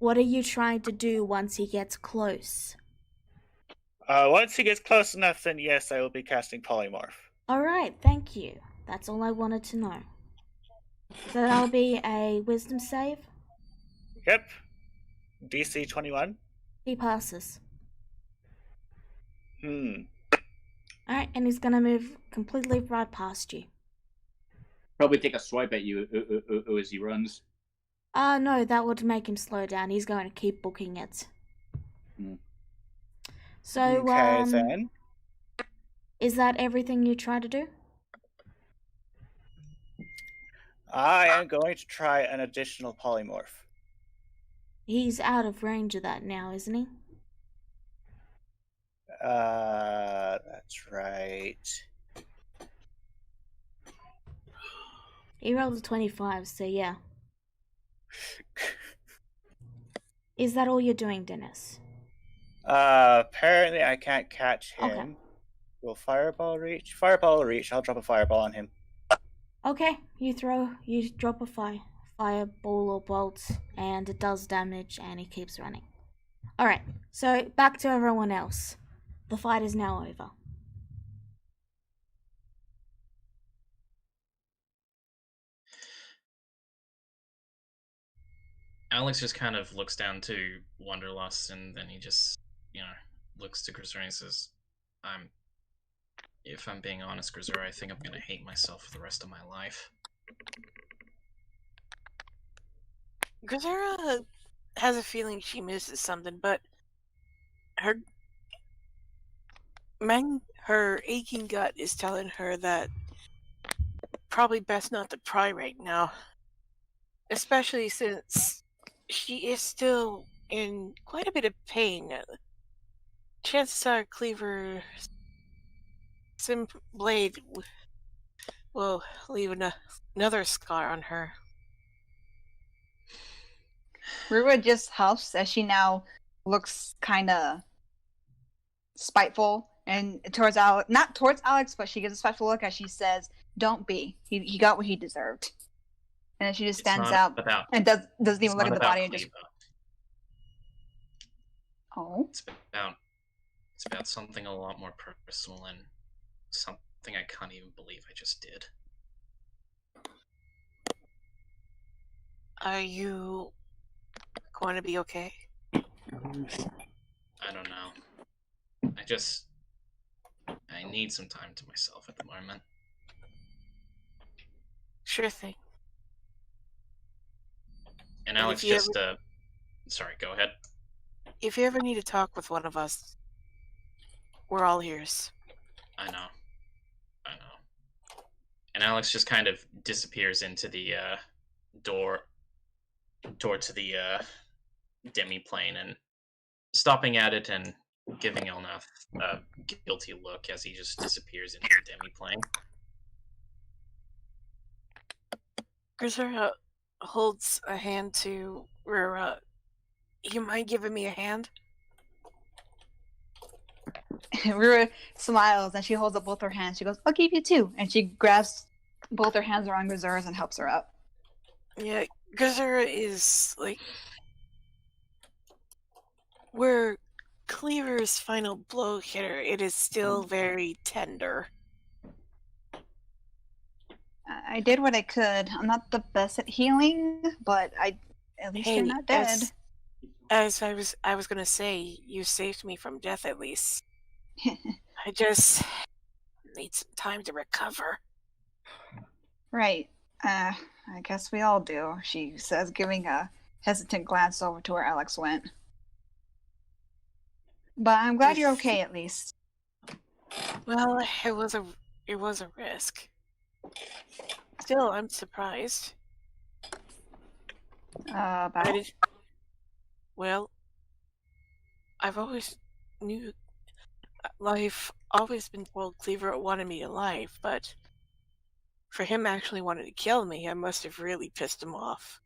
What are you trying to do once he gets close? Once he gets close enough, then yes, I will be casting Polymorph. Alright, thank you. That's all I wanted to know. So that'll be a wisdom save. Yep. DC 21. He passes. Alright, and he's gonna move completely right past you. Probably take a swipe at you as he runs. No, that would make him slow down. He's going to keep booking it. So, okay, then. is that everything you try to do? I am going to try an additional Polymorph. He's out of range of that now, isn't he? That's right. He rolled a 25, so yeah. Is that all you're doing, Dennis? Apparently I can't catch him. Okay. Will Fireball reach? Fireball will reach. I'll drop a Fireball on him. Okay, you drop a fireball or bolt, and it does damage, and he keeps running. Alright, so back to everyone else. The fight is now over. Alex just kind of looks down to Wanderlust, and then he just, looks to Grisura and says, if I'm being honest, Grisura, I think I'm gonna hate myself for the rest of my life. Grisura has a feeling she misses something, but her aching gut is telling her that probably best not to pry right now. Especially since she is still in quite a bit of pain. Chances are Cleaver's blade will leave another scar on her. Rua just huffs as she now looks kind of spiteful and towards Alex, not towards Alex, but she gives a spiteful look as she says, "Don't be. He got what he deserved." And then she just stands out and doesn't even look at the body and just. Oh. It's about something a lot more personal and something I can't even believe I just did. Are you going to be okay? I don't know. I need some time to myself at the moment. Sure thing. And Alex just, sorry, go ahead. If you ever need to talk with one of us, we're all ears. I know. And Alex just kind of disappears into the door to the demi-plane and stopping at it and giving Elnath a guilty look as he just disappears into the demi-plane. Grisura holds a hand to Rura. You mind giving me a hand? Rura smiles and she holds up both her hands. She goes, "I'll give you two." And she grabs both her hands around Grisura's and helps her up. Yeah, Grisura is like where Cleaver's final blow hit her. It is still very tender. I did what I could. I'm not the best at healing, but at least you're not dead. As I was gonna say, you saved me from death at least. I just need some time to recover. Right. I guess we all do, she says, giving a hesitant glance over to where Alex went. But I'm glad you're okay at least. Well, it was a risk. Still, I'm surprised. About? Well, I've always been told Cleaver wanted me alive, but for him actually wanting to kill me, I must have really pissed him off.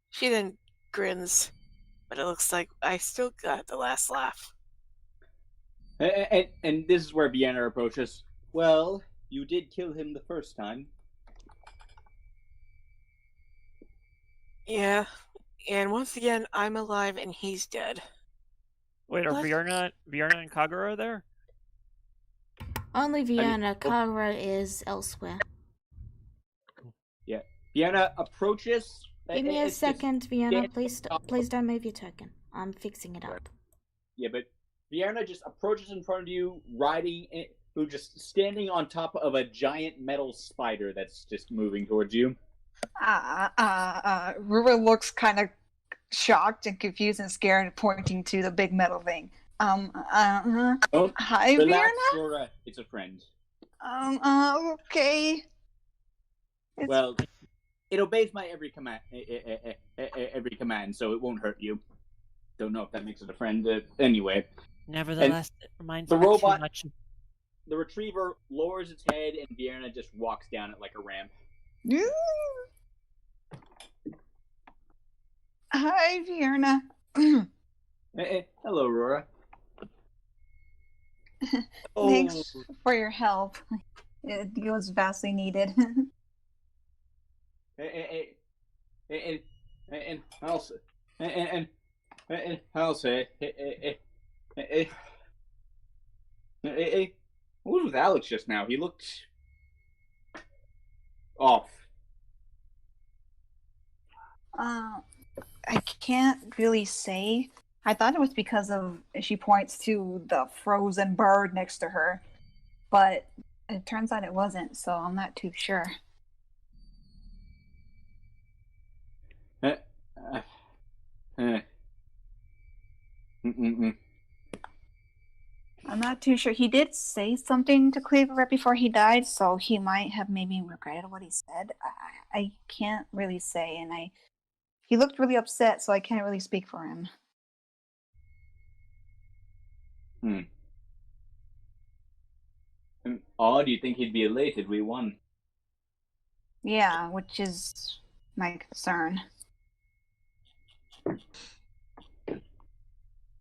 She then grins, but it looks like I still got the last laugh. And this is where Vienna approaches. Well, you did kill him the first time. Yeah, And once again, I'm alive and he's dead. Wait, are What? Vierna and Kagura there? Only Vienna. Kagura is elsewhere. Yeah. Vienna approaches. Give me a it's just- second, Vienna. stand Please, on top of- please don't move your token. I'm fixing it up. Yeah, but Vienna just approaches in front of you, just standing on top of a giant metal spider that's just moving towards you. Rura looks kind of shocked and confused and scared, pointing to the big metal thing. Don't Hi, relax, Vierna? Rora. It's a friend. Okay. It's- Well, it obeys my every command, so it won't hurt you. Don't know if that makes it a friend. Anyway, Nevertheless, it reminds the me robot- too much. the retriever lowers its head, and Vierna just walks down it like a ramp. Hi, Vierna. Hello, Rora. Thanks for your help. It was vastly needed. And also, what was with Alex just now? He looked off. I can't really say. I thought it was because of, she points to the frozen bird next to her, but it turns out it wasn't, so I'm not too sure. I'm not too sure. He did say something to Cleaver right before he died, so he might have maybe regretted what he said. I can't really say, and he looked really upset, so I can't really speak for him. Oh, do you think he'd be elated we won? Yeah, which is my concern.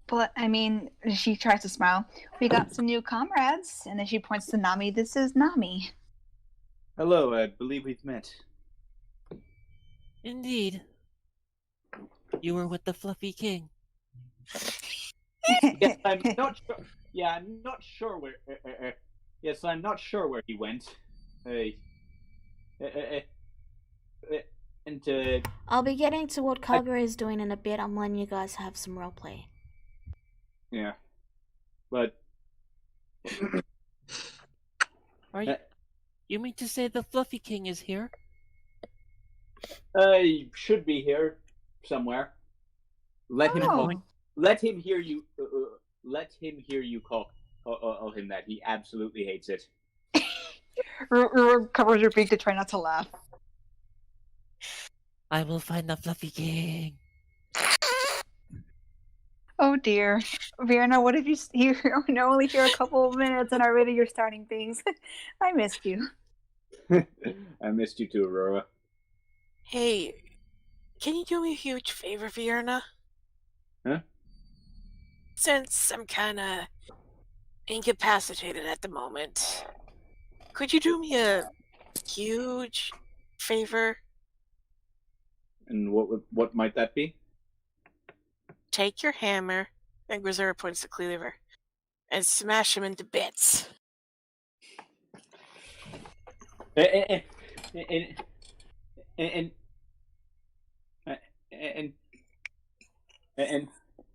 But, I mean, she tries to smile. We got some new comrades, and then she points to Nami. This is Nami. Hello, I believe we've met. Indeed. You were with the Fluffy King. Yes, I'm not sure. Yeah, I'm not sure where. Yes, I'm not sure where he went. And I'll be getting to what Kagura is doing in a bit. I'm letting you guys have some roleplay. yeah, but Are you? You mean to say the Fluffy King is here? he should be here somewhere. Let him Oh. call. Let him hear you. Let him hear you call him that. He absolutely hates it. Rura covers her beak to try not to laugh. I will find the Fluffy King. Oh dear. Vierna, what if you only here a couple of minutes and already you're starting things? I missed you. I missed you too, Aurora. Hey, can you do me a huge favor, Vierna? Huh? Since I'm kinda incapacitated at the moment, could you do me a huge favor? And what might that be? Take your hammer, and Grisera points to Cleaver, and smash him into bits. And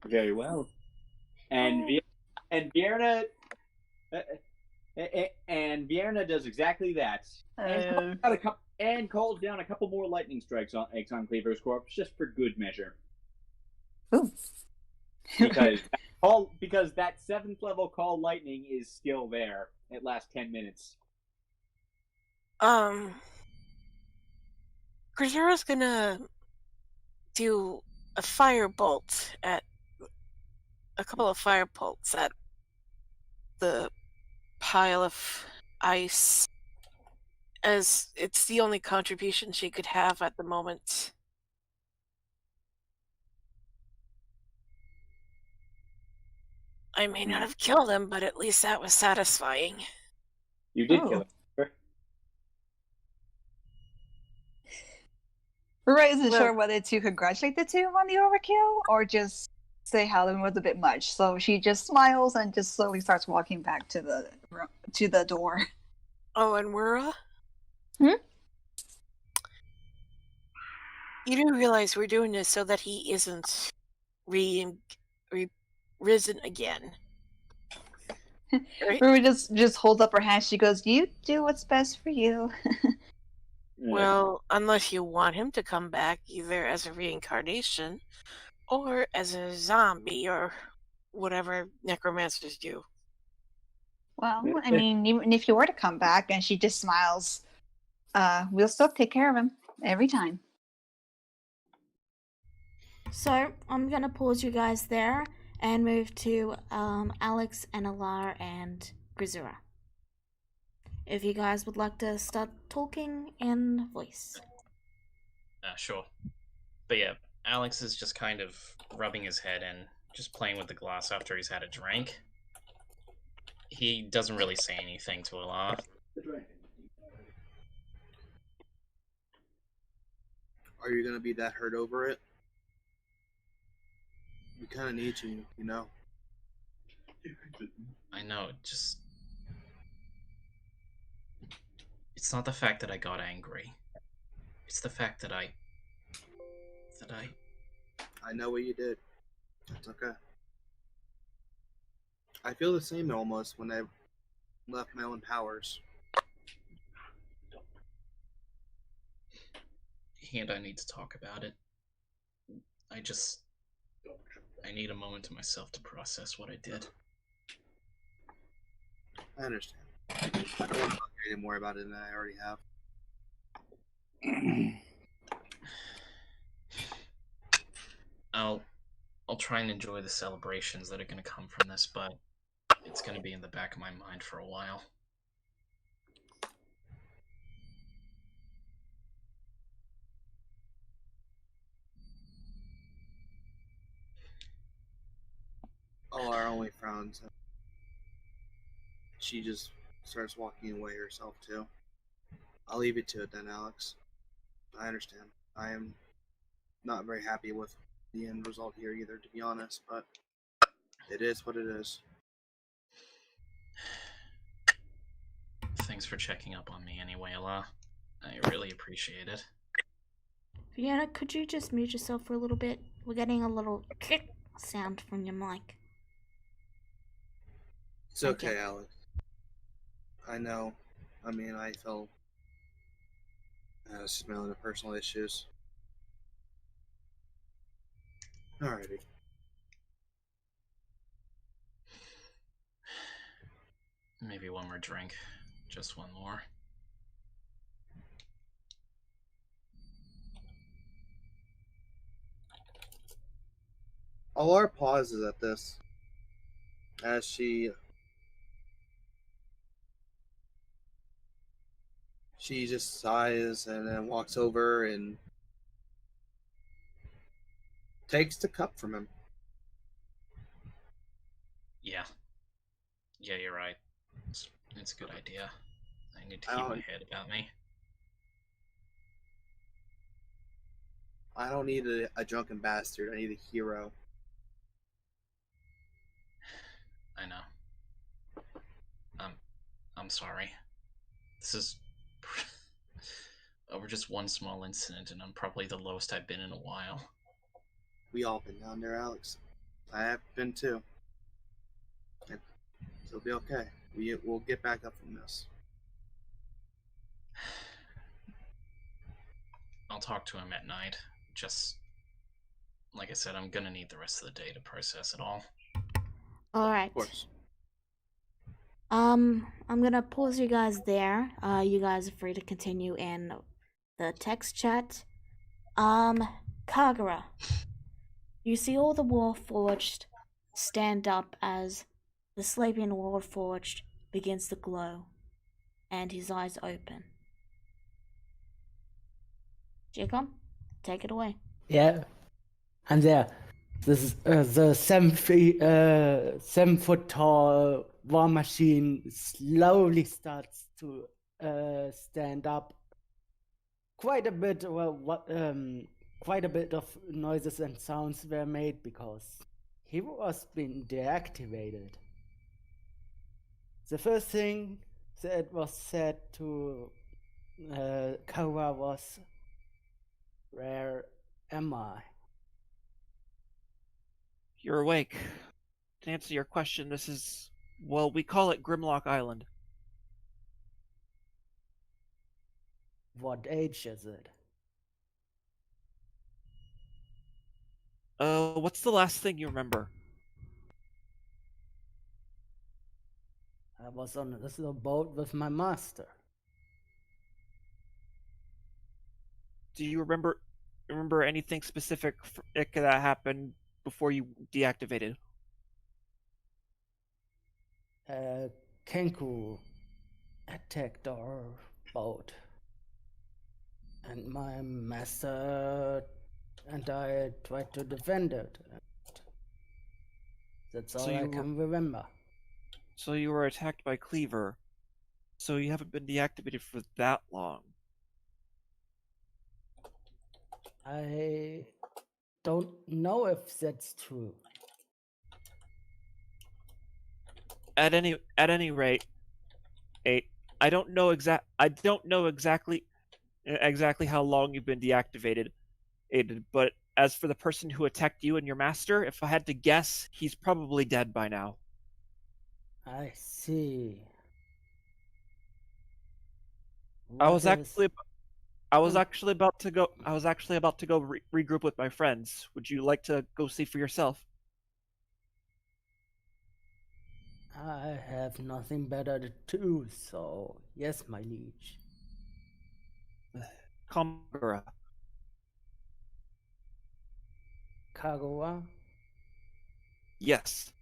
very well. And Vierna does exactly that. And calls down a couple more lightning strikes on Cleaver's corpse just for good measure. Ooh. Because that 7th level call lightning is still there. It lasts 10 minutes. Grisera's gonna do a firebolt at a couple of firebolts at the pile of ice, as it's the only contribution she could have at the moment. I may not have killed him, but at least that was satisfying. You did kill him. Rura isn't Well- sure whether to congratulate the two on the overkill or just say how it was a bit much. So she just smiles and just slowly starts walking back to the door. Oh, and Wura? Hmm? You do realize we're doing this so that he isn't risen again. Right? Rura just holds up her hand. She goes, "You do what's best for you." Well, unless you want him to come back either as a reincarnation or as a zombie or whatever necromancers do. Well, I mean, even if you were to come back, and she just smiles, we'll still take care of him every time. So I'm gonna pause you guys there and move to Alex and Alar and Grizura. If you guys would like to start talking in voice. Sure. But yeah, Alex is just kind of rubbing his head and just playing with the glass after he's had a drink. He doesn't really say anything to Alar. Are you gonna be that hurt over it? We kind of need you, you know. I know, it's not the fact that I got angry. It's the fact that I know what you did. That's okay. I feel the same almost when I left my own powers. he and I need to talk about it. I need a moment to myself to process what I did. I understand. I don't want to talk any more about it than I already have. I'll try and enjoy the celebrations that are going to come from this, but it's going to be in the back of my mind for a while. Our only frowns. She just starts walking away herself too. I'll leave it to it then, Alex. I understand. I am not very happy with the end result here either, to be honest, but it is what it is. Thanks for checking up on me anyway, Ella. I really appreciate it. Fiona, could you just mute yourself for a little bit? We're getting a little click sound from your mic. It's okay, Alex. I know. I mean, I felt smelling the personal issues. Alrighty. Maybe one more drink. Just one more. Alar pauses at this as she just sighs and then walks over and takes the cup from him. Yeah, you're right. It's a good idea. I need to keep my head about me. I don't need a drunken bastard. I need a hero. I know. I'm sorry. This is over just one small incident, and I'm probably the lowest I've been in a while. We all been down there, Alex. I have been too. And it'll be okay. We'll get back up from this. I'll talk to him at night. Just like I said, I'm gonna need the rest of the day to process it all. Alright. Of course. I'm gonna pause you guys there. You guys are free to continue in the text chat. Kagura. You see all the Warforged stand up as the sleeping Warforged begins to glow, and his eyes open. Jacob, take it away. Yeah, I'm there. This is the 7-foot tall war machine slowly starts to stand up quite a bit. Quite a bit of noises and sounds were made because he was being deactivated. The first thing that was said to Kawa was, "Where am I?" You're awake. To answer your question, this is, well, we call it Grimlock Island. What age is it? What's the last thing you remember? I was on this little boat with my master. Do you remember anything specific that happened before you deactivated? Kenku attacked our boat, and my master and I tried to defend it. That's all I can remember. So you were attacked by Cleaver. So you haven't been deactivated for that long. I don't know if that's true. At any rate, I don't know exactly how long you've been deactivated, but as for the person who attacked you and your master, if I had to guess, he's probably dead by now. I see. I was actually about to go regroup with my friends. Would you like to go see for yourself? I have nothing better to do, so yes, my liege. Kagura. Kagawa, Yes.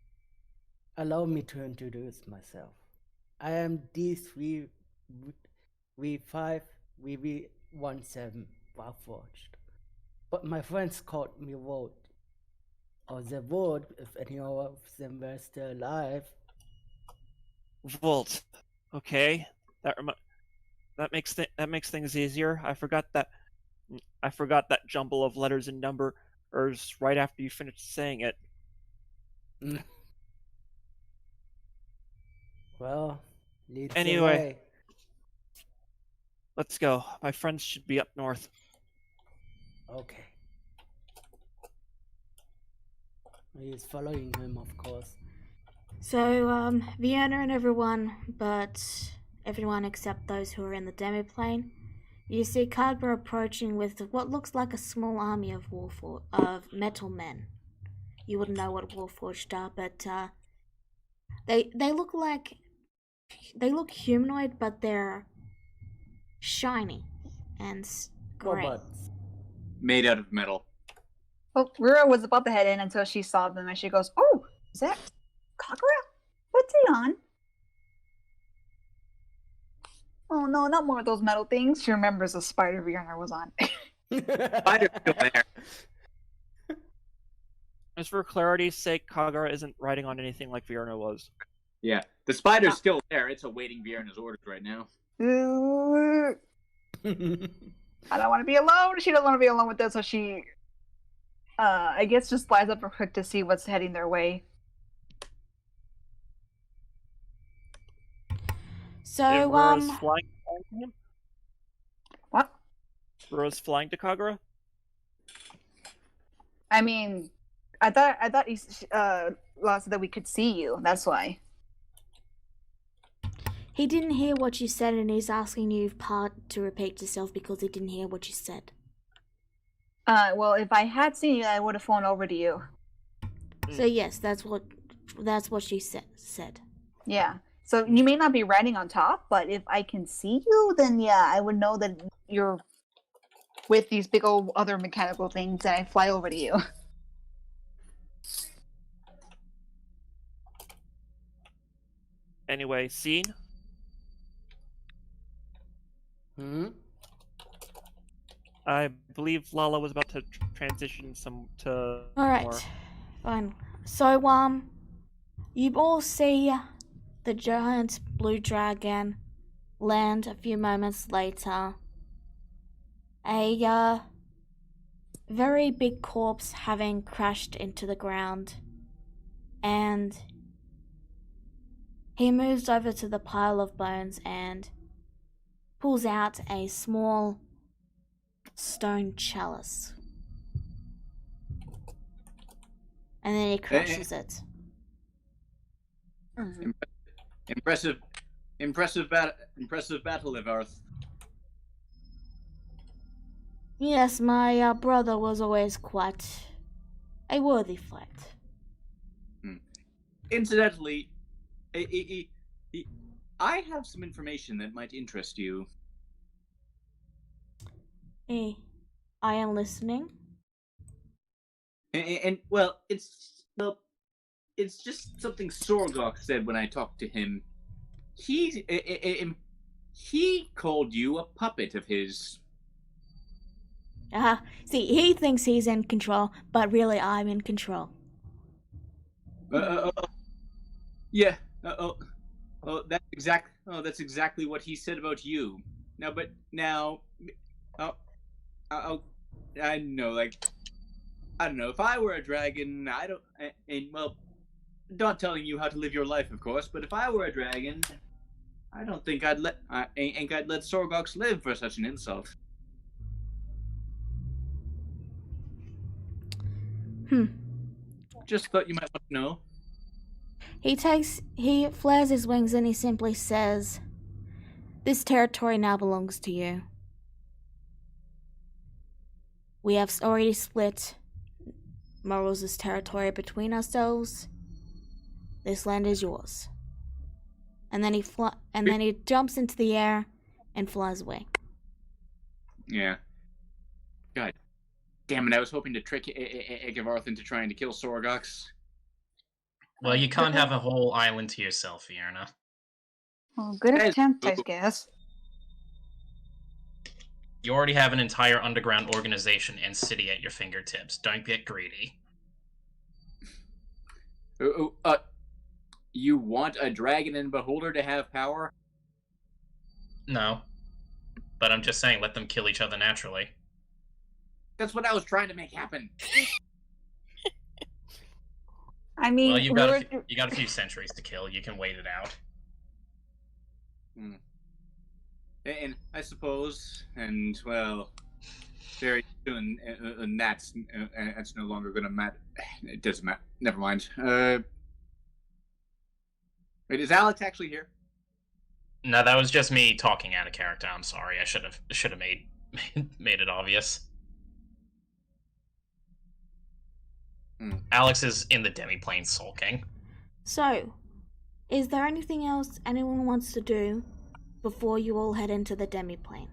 allow me to introduce myself. I am D3V5 VV17 Warforged, but my friends called me Wood, or the Wood if any of them were still alive. Volt. Okay. That makes things easier. I forgot that jumble of letters and numbers right after you finished saying it. Well, leads the Anyway. way. Let's go. My friends should be up north. Okay. He's following him, of course. So, Vienna and everyone, but everyone except those who are in the demiplane, you see Kagura approaching with what looks like a small army of metal men. You wouldn't know what Warforged are, but they look humanoid, but they're shiny and gray. Robots. Made out of metal. Well, Rura was about to head in until she saw them and she goes, "Oh, is that Kagura? What's he on?" "Oh no, not more of those metal things." She remembers the spider Vierner was on. Spider's still there. Just for clarity's sake, Kagura isn't riding on anything like Vierna was. Yeah, the spider's still there. It's awaiting Vierna's orders right now. I don't want to be alone. She doesn't want to be alone with this, so she, I guess, just flies up real quick to see what's heading their way. So, Ruro's flying to him? What? Ruro's flying to Kagura? I mean, I thought he said that we could see you. That's why. he didn't hear what you said, and he's asking you to repeat yourself because he didn't hear what you said. Well, if I had seen you, I would have flown over to you. So yes, that's what she said. Yeah. So you may not be riding on top, but if I can see you, then yeah, I would know that you're with these big old other mechanical things, and I fly over to you. Anyway, scene? I believe Lala was about to transition to Alright, more. fine. So, you all see the giant blue dragon land a few moments later. A very big corpse having crashed into the ground, and he moves over to the pile of bones and pulls out a small stone chalice. And then he crushes it. Impressive battle, Evarth. Yes, my brother was always quite a worthy fight. Incidentally, I have some information that might interest you. I am listening. And it's just something Sorgok said when I talked to him. He called you a puppet of his. See, he thinks he's in control, but really I'm in control. Yeah. That's exactly what he said about you. I know, I don't know. If I were a dragon, not telling you how to live your life, of course, but if I were a dragon, I don't think I'd let Sorgox live for such an insult. Just thought you might want to know. He flares his wings and he simply says, "This territory now belongs to you. We have already split Morals' territory between ourselves. This land is yours." And then he jumps into the air and flies away. Yeah. God damn it! I was hoping to trick Egevarth into trying to kill Sorgox. Well, you can't have a whole island to yourself, Fiona. Well, good attempt, I guess. You already have an entire underground organization and city at your fingertips. Don't get greedy. You want a dragon and beholder to have power? No. But I'm just saying, let them kill each other naturally. That's what I was trying to make happen. I mean, well, you got a few centuries to kill. You can wait it out. And I suppose, and well, very soon, and that's no longer going to matter. It doesn't matter. Never mind. Wait, is Alex actually here? No, that was just me talking out of character. I'm sorry. I should have made it obvious. Alex is in the demiplane sulking. So, is there anything else anyone wants to do before you all head into the demiplane?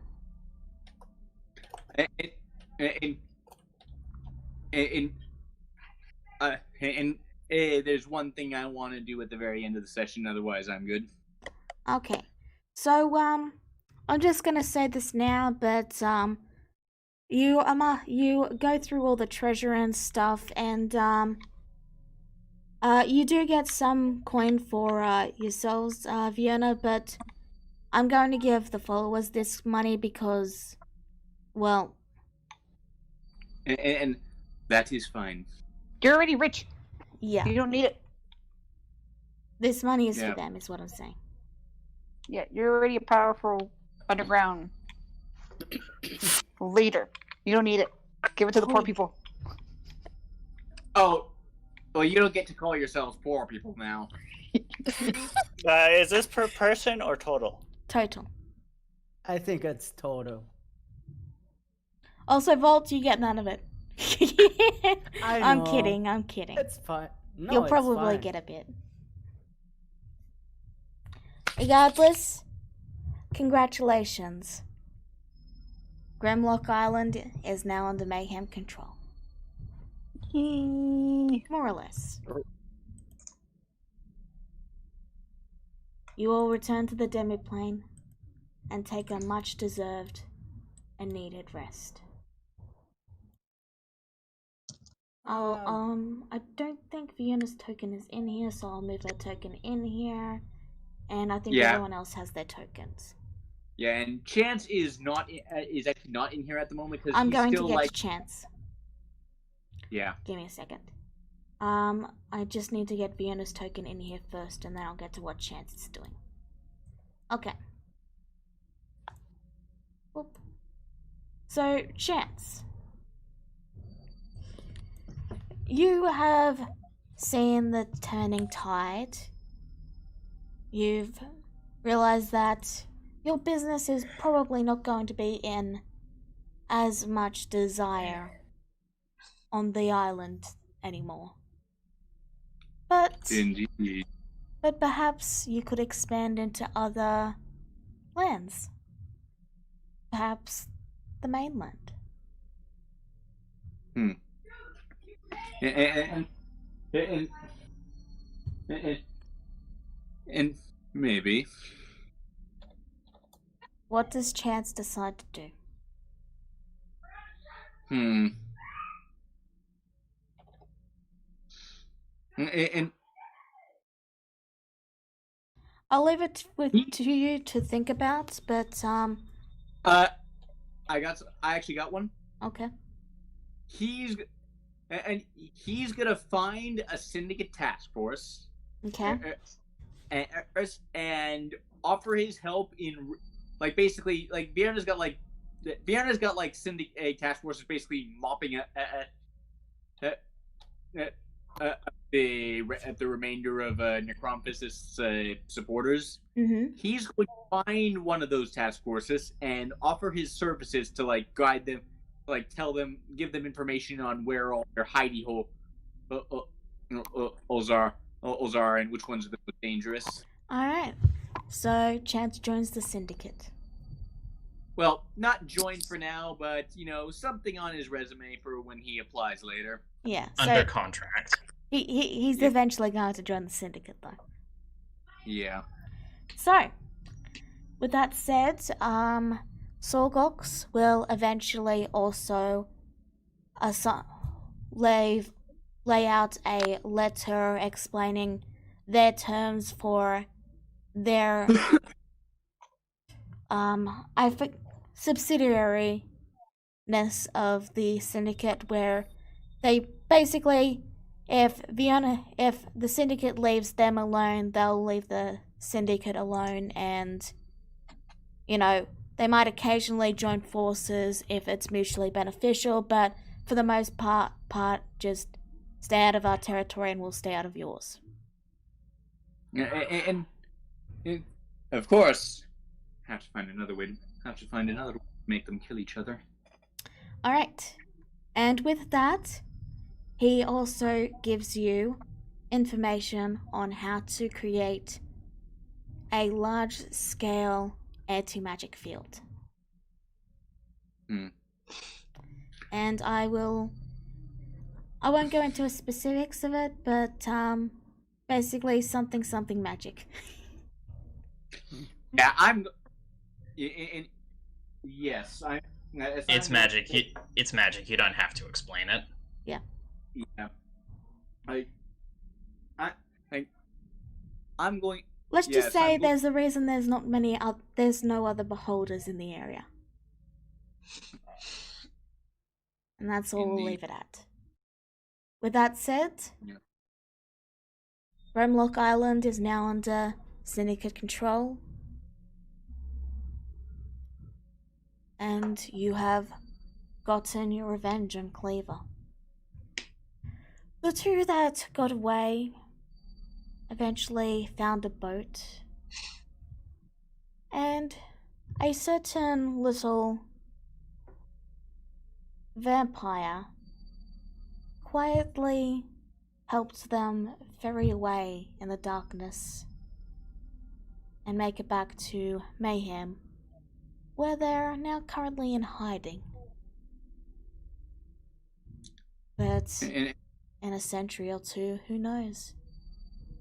There's one thing I want to do at the very end of the session. Otherwise, I'm good. Okay. So, I'm just gonna say this now, but you go through all the treasure and stuff, and you do get some coin for yourselves, Fiona, but I'm going to give the followers this money because, well... And that is fine. You're already rich. Yeah. You don't need it. This money is for them, is what I'm saying. Yeah, you're already a powerful underground leader. You don't need it. Give it to the poor people. Oh, well, you don't get to call yourselves poor people now. Is this per person or total? Total. I think it's total. Also, Volt, you get none of it. I'm kidding. It's fine. No, You'll probably get a bit. Regardless, congratulations. Grimlock Island is now under Mayhem control. Yay. More or less. You all return to the demiplane and take a much deserved and needed rest. I don't think Fiona's token is in here, so I'll move her token in here. And I think everyone else has their tokens. Yeah, and Chance is actually not in here at the moment because I'm he's going still to get like to Chance. yeah. Give me a second. I just need to get Vienna's token in here first, and then I'll get to what Chance is doing. Okay. Whoop. So, Chance. You have seen the turning tide. You've realized that your business is probably not going to be in as much desire on the island anymore. But Indeed. perhaps you could expand into other lands. Perhaps the mainland. And maybe. What does Chance decide to do? And I'll leave it to you to think about, but I actually got one. okay. He's gonna find a syndicate task force. Okay. And offer his help in, like, basically, like, Vienna's got like syndicate task forces basically mopping the remainder of Necrompus's supporters. Mm-hmm. He's going to find one of those task forces and offer his services to, like, guide them, like, give them information on where all their hidey holes are and which ones are the most dangerous. Alright. So Chance joins the syndicate. Well, not join for now, but, something on his resume for when he applies later. Yeah. Under contract. He's eventually going to join the syndicate, though. Yeah. So, with that said, Sorgox will eventually also lay out a letter explaining their terms for their subsidiariness of the syndicate, where they basically, if the syndicate leaves them alone, they'll leave the syndicate alone, and they might occasionally join forces if it's mutually beneficial, but for the most part just stay out of our territory and we'll stay out of yours. And of course, have to find another way to make them kill each other. All right. And with that, he also gives you information on how to create a large-scale anti-magic field. And I won't go into specifics of it, but basically something magic. Yeah, It's magic. It's magic. You don't have to explain it. Yeah. Yeah. I'm going. Let's just say there's a reason there's no other beholders in the area. And that's all we'll leave it at. With that said, Remlock Island is now under syndicate control. And you have gotten your revenge on Cleaver. The two that got away eventually found a boat, and a certain little vampire quietly helped them ferry away in the darkness and make it back to Mayhem, where they're now currently in hiding. But in a century or two, who knows?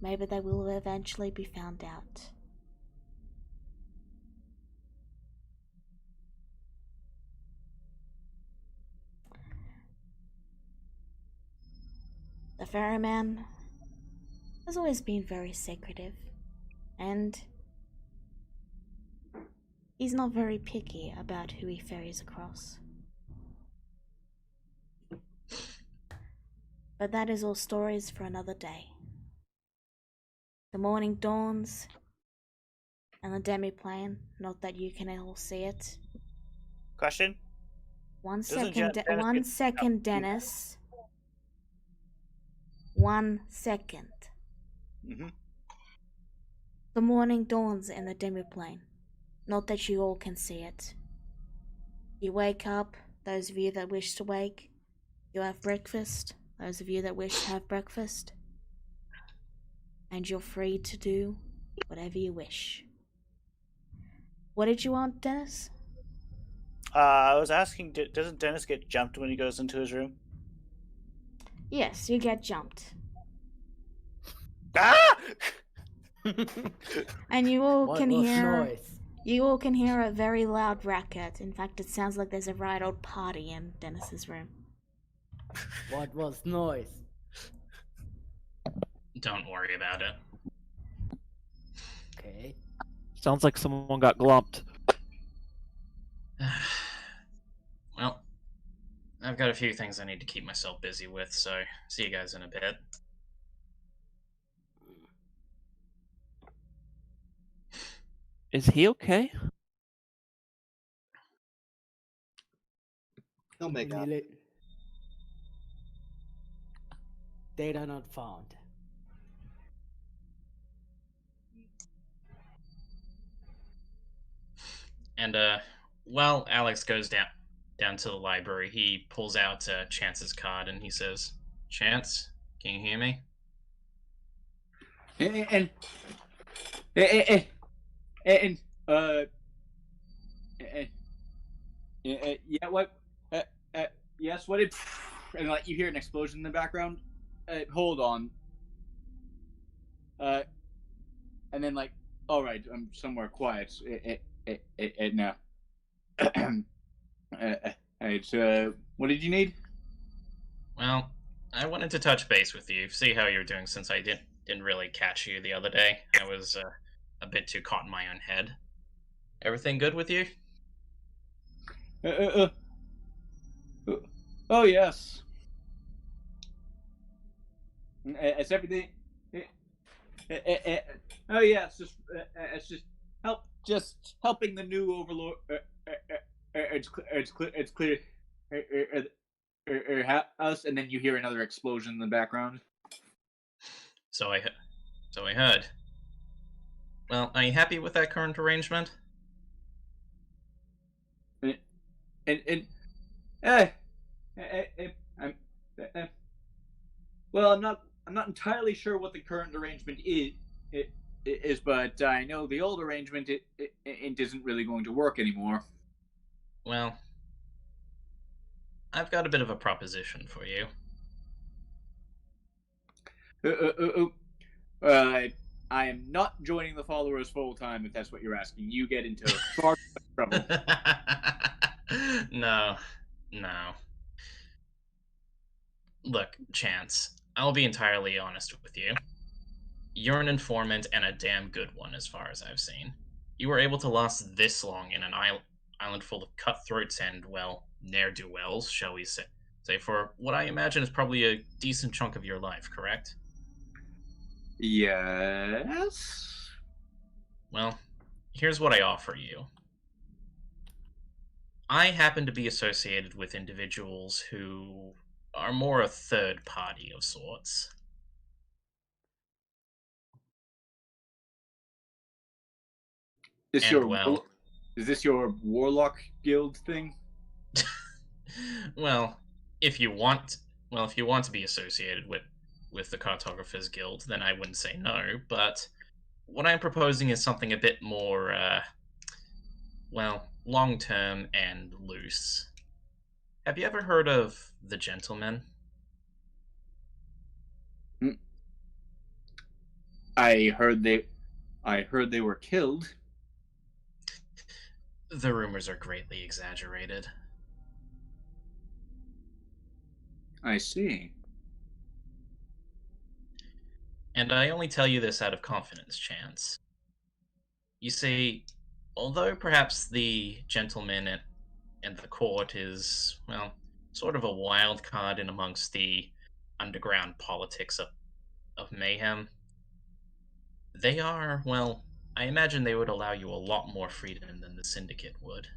Maybe they will eventually be found out. The ferryman has always been very secretive, and he's not very picky about who he ferries across. But that is all stories for another day. The morning dawns, and the demiplane, not that you can all see it. Question? One Doesn't second, Dennis one get- second, Dennis. 1 second. Mm-hmm. The morning dawns in the demiplane, not that you all can see it. You wake up, those of you that wish to wake. You have breakfast, those of you that wish to have breakfast. And you're free to do whatever you wish. What did you want, Dennis? I was asking, doesn't Dennis get jumped when he goes into his room? Yes, you get jumped. Ah! And you all What can was hear noise? you all can hear a very loud racket. In fact, it sounds like there's a right old party in Dennis's room. What was noise? Don't worry about it. Okay. Sounds like someone got glumped. Well, I've got a few things I need to keep myself busy with, so see you guys in a bit. Is he okay? He'll make up. Really? Data not found. And while Alex goes down to the library, he pulls out Chance's card and he says, "Chance, can you hear me?" Yeah, what? Yes, what did? And like you hear an explosion in the background. Hold on. And then like, all right, I'm somewhere quiet. Now. What did you need? Well, I wanted to touch base with you, see how you're doing since I didn't really catch you the other day. I was a bit too caught in my own head. Everything good with you? Oh yes. It's everything. Oh yeah, it's just helping the new overlord. It's clear. House, and then you hear another explosion in the background. So I heard. Well, are you happy with that current arrangement? Well, I'm not entirely sure what the current arrangement is, but I know the old arrangement it isn't really going to work anymore. Well, I've got a bit of a proposition for you. I am not joining the followers full time if that's what you're asking. You get into far trouble. No. Look, Chance, I'll be entirely honest with you. You're an informant and a damn good one as far as I've seen. You were able to last this long in an island full of cutthroats and, well, ne'er-do-wells, shall we say, for what I imagine is probably a decent chunk of your life, correct? Yes? Well, here's what I offer you. I happen to be associated with individuals who are more a third party of sorts. Is And, this your warlock guild thing? Well, if you want to be associated with the Cartographer's Guild, then I wouldn't say no, but what I'm proposing is something a bit more, long-term and loose. Have you ever heard of the Gentlemen? I heard they were killed. The rumors are greatly exaggerated. I see. And I only tell you this out of confidence, Chance. You see, although perhaps the gentleman and the court is, well, sort of a wild card in amongst the underground politics of Mayhem, they are, well, I imagine they would allow you a lot more freedom than the Syndicate would.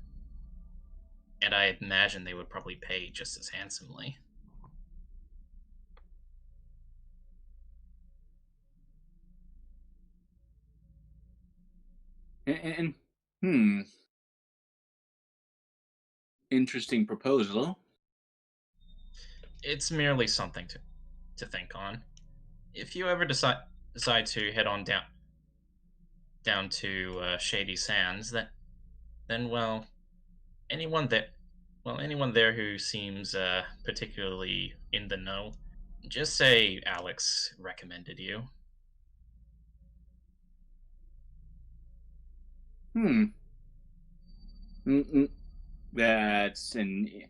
And I imagine they would probably pay just as handsomely. And interesting proposal. It's merely something to think on. If you ever decide to head on down to Shady Sands, then well, anyone there who seems particularly in the know, just say Alex recommended you. That's an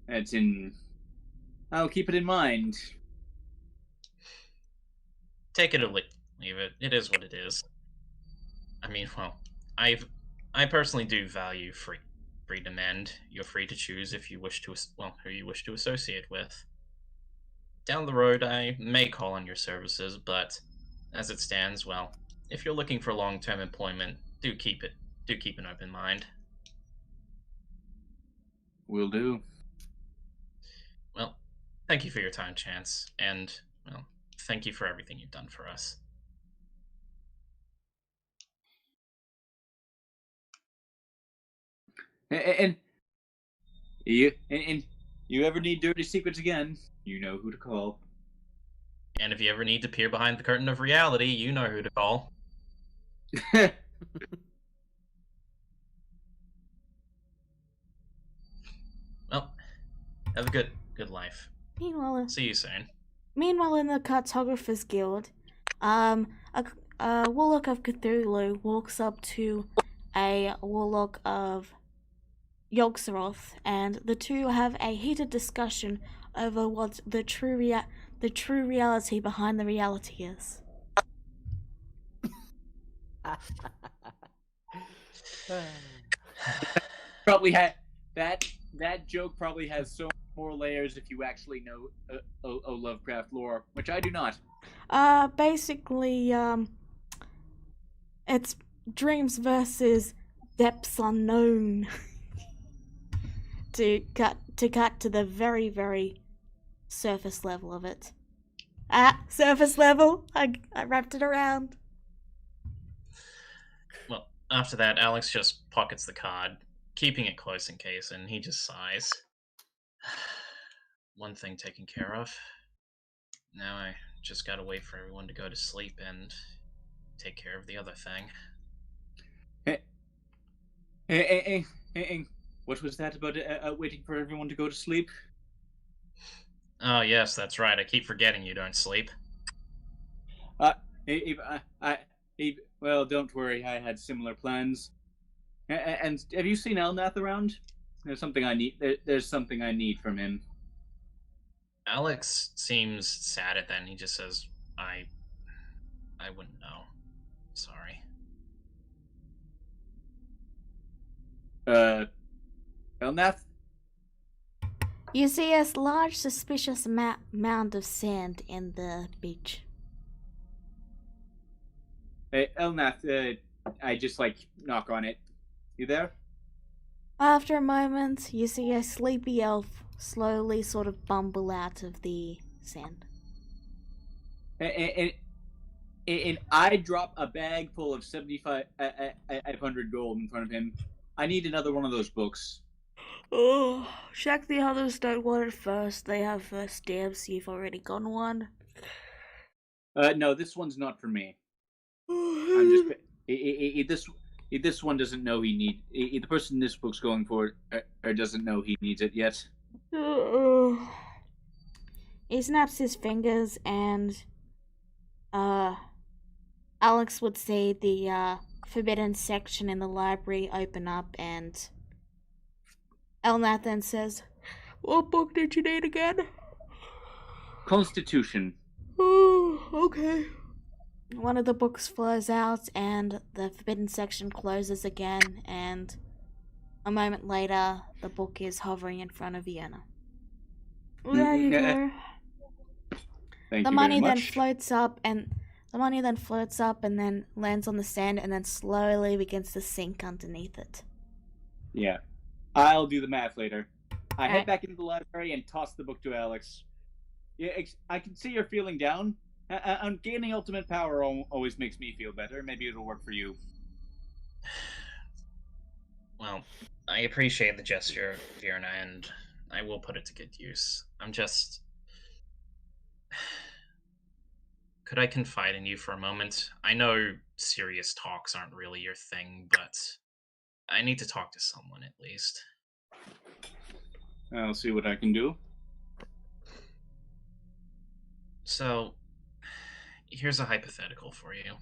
that's in. I'll keep it in mind. Take it or leave it. It is what it is. I mean, well, I personally do value freedom, and you're free to choose if you wish to, well, who you wish to associate with. Down the road, I may call on your services, but as it stands, well, if you're looking for long-term employment, do keep an open mind. Will do. Well, thank you for your time, Chance, and, well, thank you for everything you've done for us. And you ever need dirty secrets again, you know who to call. And if you ever need to peer behind the curtain of reality, you know who to call. Well, have a good life. See you soon. Meanwhile, in the Cartographers Guild, a Warlock of Cthulhu walks up to a Warlock of Yogg-Sothoth, and the two have a heated discussion over what the true reality behind the reality is. Probably had that joke probably has so many more layers if you actually know Lovecraft lore, which I do not. Basically, it's dreams versus depths unknown. to cut to the very, very surface level of it. Surface level. I wrapped it around. Well, after that, Alex just pockets the card, keeping it close in case, and he just sighs. One thing taken care of. Now I just gotta wait for everyone to go to sleep and take care of the other thing. Hey, what was that about waiting for everyone to go to sleep? Oh, yes, that's right. I keep forgetting you don't sleep. Well, don't worry. I had similar plans. And have you seen Elnath around? There's something I need. There's something I need from him. Alex seems sad at that, and he just says, I wouldn't know. Sorry. Elnath? You see a large suspicious mound of sand in the beach. Hey, Elnath, I just, knock on it. You there? After a moment, you see a sleepy elf slowly sort of bumble out of the sand. And I drop a bag full of 7,500 gold in front of him. I need another one of those books. Oh, check the others don't want it first. They have first dibs. You've already got one. No, this one's not for me. I'm just... This one doesn't know he needs... The person this book's going for or doesn't know he needs it yet. He snaps his fingers and... Alex would see the forbidden section in the library open up, and Elnath then says, "What book did you need again?" Constitution. Oh, okay. One of the books flows out, and the forbidden section closes again, and a moment later, the book is hovering in front of Vienna. There you go. Thank The you money very then much. floats up, and then lands on the sand, and then slowly begins to sink underneath it. Yeah. I'll do the math later. I head Alright. back into the library and toss the book to Alex. Yeah, I can see you're feeling down. Gaining ultimate power always makes me feel better. Maybe it'll work for you. Well, I appreciate the gesture, Vierna, and I will put it to good use. I'm just... Could I confide in you for a moment? I know serious talks aren't really your thing, but I need to talk to someone at least. I'll see what I can do. So, here's a hypothetical for you.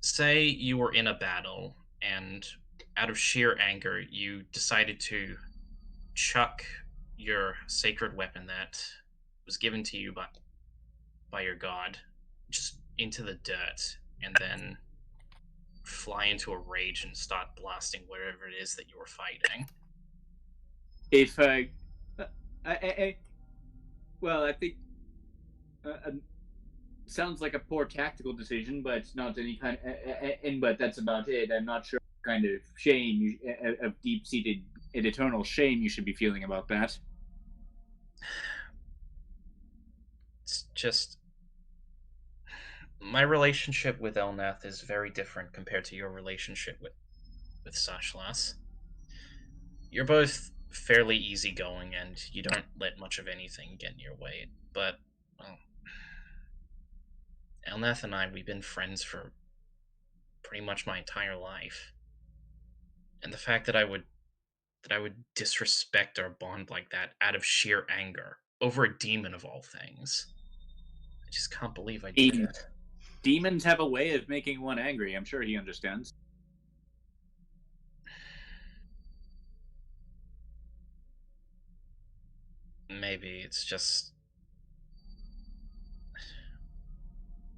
Say you were in a battle, and out of sheer anger, you decided to chuck your sacred weapon that was given to you by your god just into the dirt, and then fly into a rage and start blasting whatever it is that you were fighting. If well, I think sounds like a poor tactical decision, but not any kind. But that's about it. I'm not sure what kind of shame, of deep-seated and eternal shame, you should be feeling about that. It's just... My relationship with Elnath is very different compared to your relationship with Sashlas. You're both fairly easygoing, and you don't let much of anything get in your way, but, well, Elnath and I, we've been friends for pretty much my entire life. And the fact that I would disrespect our bond like that out of sheer anger over a demon of all things, I just can't believe I did it. Demons have a way of making one angry. I'm sure he understands. Maybe it's just...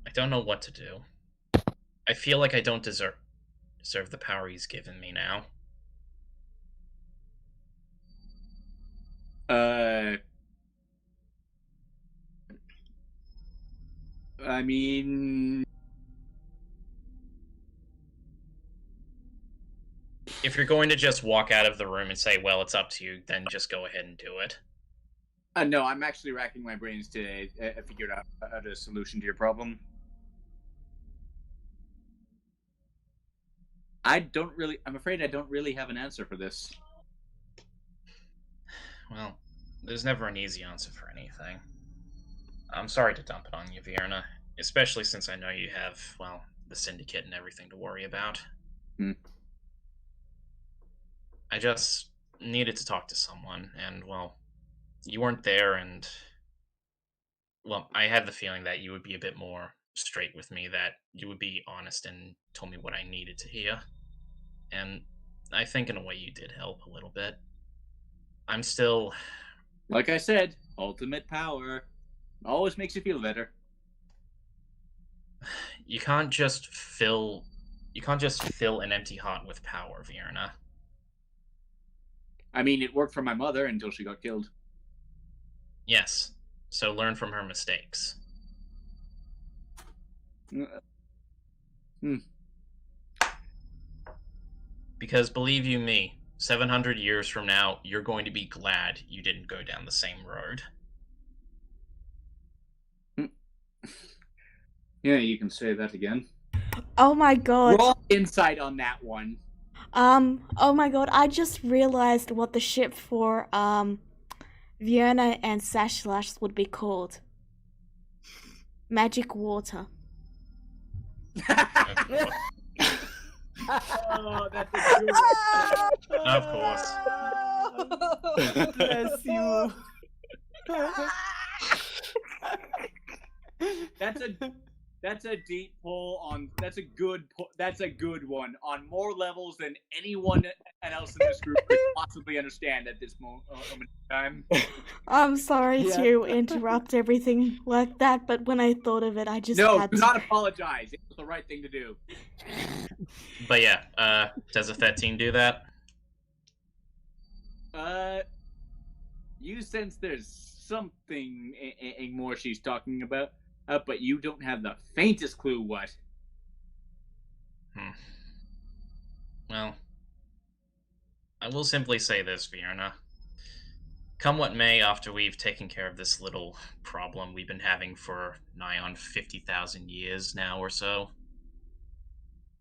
I don't know what to do. I feel like I don't deserve the power he's given me now. I mean... If you're going to just walk out of the room and say, well, it's up to you, then just go ahead and do it. No, I'm actually racking my brains to figure out a solution to your problem. I'm afraid I don't really have an answer for this. Well, there's never an easy answer for anything. I'm sorry to dump it on you, Vierna, especially since I know you have, well, the Syndicate and everything to worry about. I just needed to talk to someone, and, well, you weren't there, and, well, I had the feeling that you would be a bit more straight with me, that you would be honest and told me what I needed to hear. And I think in a way you did help a little bit. I'm still... Like I said, ultimate power always makes you feel better. You can't just fill an empty heart with power, Vierna. I mean, it worked for my mother until she got killed. Yes, so learn from her mistakes. Because believe you me, 700 years from now, you're going to be glad you didn't go down the same road. Yeah, you can say that again. Oh my god. Raw insight on that one. Oh my god, I just realized what the ship for, Vienna and Sashlash would be called. Magic Water. Oh, that's a good one. Of course. Bless you. That's a deep pull on. That's a good. That's a good one on more levels than anyone else in this group could possibly understand at this moment in time. I'm sorry Yeah. to interrupt everything like that, but when I thought of it, I just No, had do to. not apologize. It was the right thing to do. But yeah, does a 13 do that? You sense there's something more she's talking about, but you don't have the faintest clue what. Well, I will simply say this, Fiona. Come what may, after we've taken care of this little problem we've been having for nigh on 50,000 years now or so,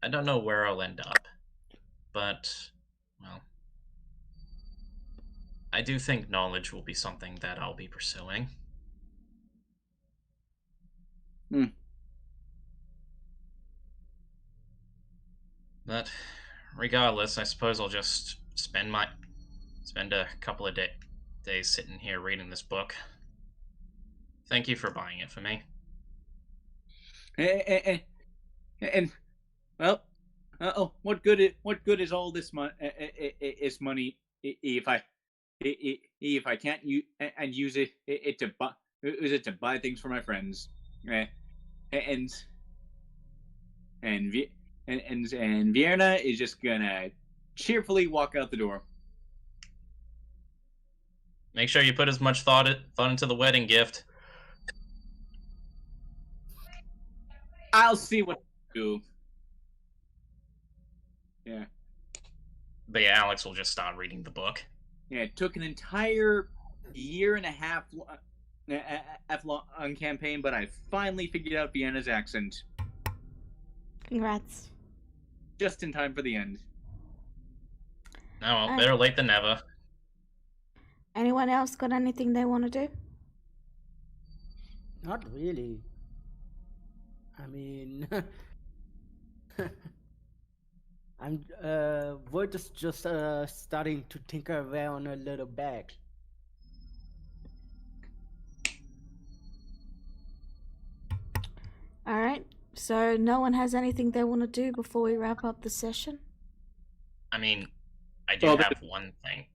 I don't know where I'll end up, but, well, I do think knowledge will be something that I'll be pursuing. But regardless, I suppose I'll just spend a couple of days sitting here reading this book. Thank you for buying it for me. And well, what good is all this money if I can't use it to buy things for my friends, and Vienna is just gonna cheerfully walk out the door. Make sure you put as much thought into the wedding gift. I'll see what I do. Yeah. But yeah, Alex will just start reading the book. Yeah, it took an entire year and a half long campaign, but I finally figured out Vienna's accent. Congrats. Just in time for the end. Oh, well, better late than never. Anyone else got anything they want to do? Not really. I mean, we're just starting to tinker around a little bag. All right. So no one has anything they want to do before we wrap up the session? I mean, I do have one thing.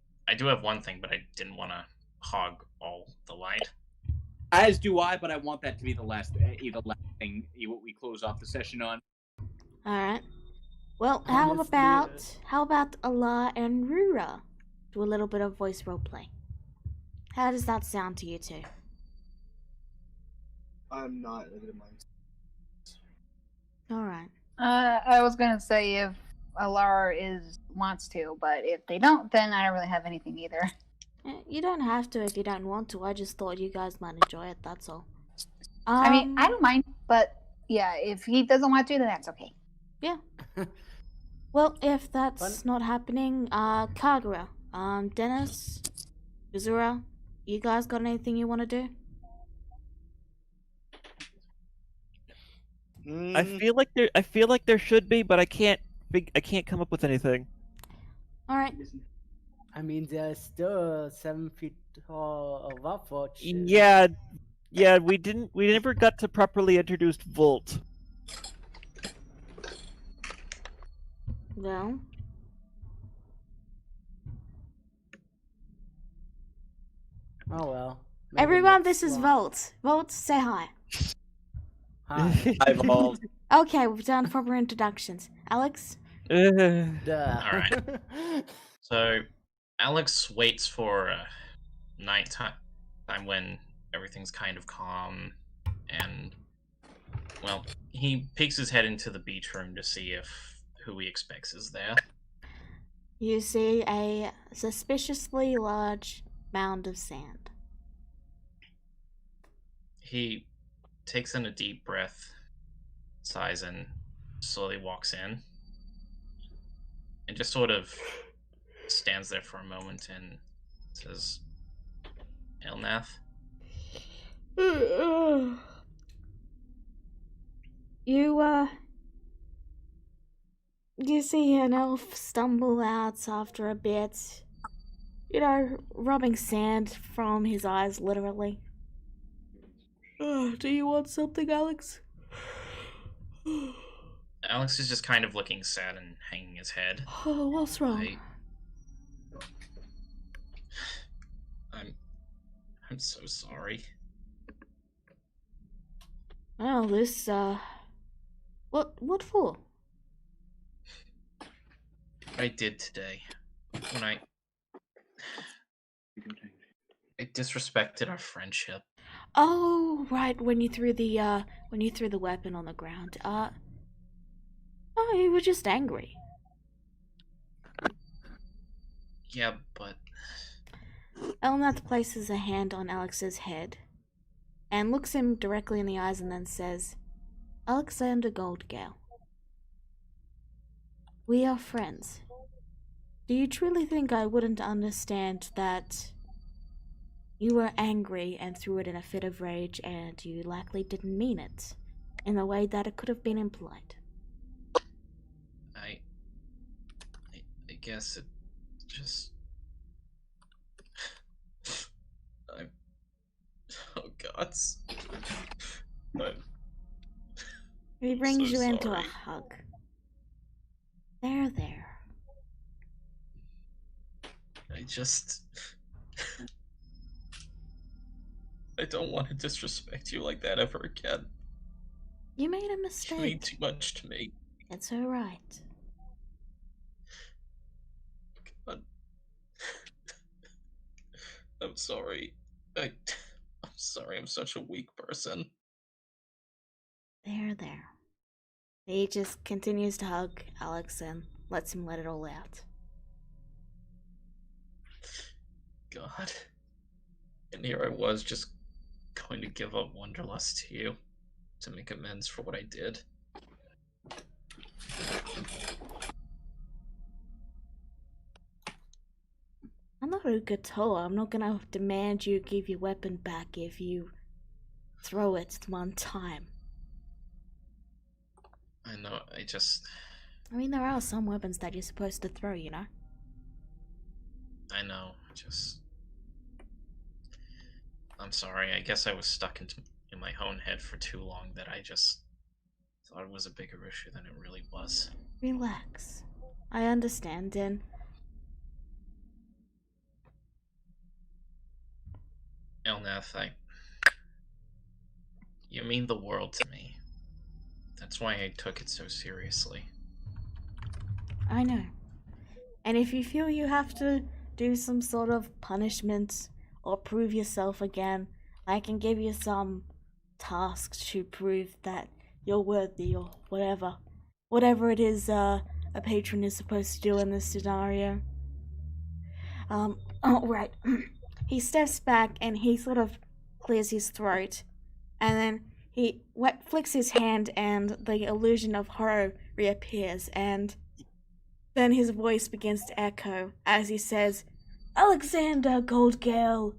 But I didn't want to hog all the light. As do I, but I want that to be the last thing we close off the session on. All right. Well, how about Allah and Rura do a little bit of voice roleplay? How does that sound to you two? I'm not in a good mindset. All right. I was gonna say if Alara wants to, but if they don't, then I don't really have anything either. You don't have to if you don't want to. I just thought you guys might enjoy it, that's all. I mean, I don't mind, but yeah, if he doesn't want to, then that's okay. Yeah. Well, if that's not happening, Kagura, Dennis, Uzura, you guys got anything you want to do? I feel like there should be, but I can't come up with anything. All right. I mean, there's still 7 feet tall of Warforged. Yeah, we never got to properly introduce Volt. Well. Oh well. Everyone, this is Volt. Volt, say hi. Hi. I've evolved. Okay, we've done proper introductions. Alex? Duh. Alright. So, Alex waits for nighttime when everything's kind of calm, and, well, he peeks his head into the beach room to see if who he expects is there. You see a suspiciously large mound of sand. He takes in a deep breath, sighs, and slowly walks in. And just sort of stands there for a moment and says, Elnath? You see an elf stumble out after a bit, rubbing sand from his eyes, literally. Do you want something, Alex? Alex is just kind of looking sad and hanging his head. Oh, what's wrong? I'm so sorry. Well, this, what for? I did today. When I disrespected our friendship. Oh, right, when you threw the weapon on the ground. Oh, you were just angry. Yeah, but... Elnath places a hand on Alex's head and looks him directly in the eyes and then says, Alexander Goldgale, we are friends. Do you truly think I wouldn't understand that you were angry and threw it in a fit of rage and you likely didn't mean it in the way that it could have been implied? I guess it just... Oh, God. He brings so you into a sorry. hug. There. I don't want to disrespect you like that ever again. You made a You mean mistake. too much to me. It's alright. God. I'm sorry. I'm sorry, I'm such a weak person. There. He just continues to hug Alex and lets him let it all out. God. And here I was just going to give up Wanderlust to you to make amends for what I did. I'm not a guitar. I'm not gonna demand you give your weapon back if you throw it one time. I know, I mean, there are some weapons that you're supposed to throw, you know? I know, I'm sorry, I guess I was stuck in my own head for too long that I just thought it was a bigger issue than it really was. Relax. I understand, and Elnath, you mean the world to me. That's why I took it so seriously. I know. And if you feel you have to do some sort of punishment or prove yourself again, I can give you some tasks to prove that you're worthy or whatever. Whatever it is a patron is supposed to do in this scenario. Oh, right. He steps back and he sort of clears his throat. And then he flicks his hand and the illusion of horror reappears. And then his voice begins to echo as he says, Alexander Goldgale,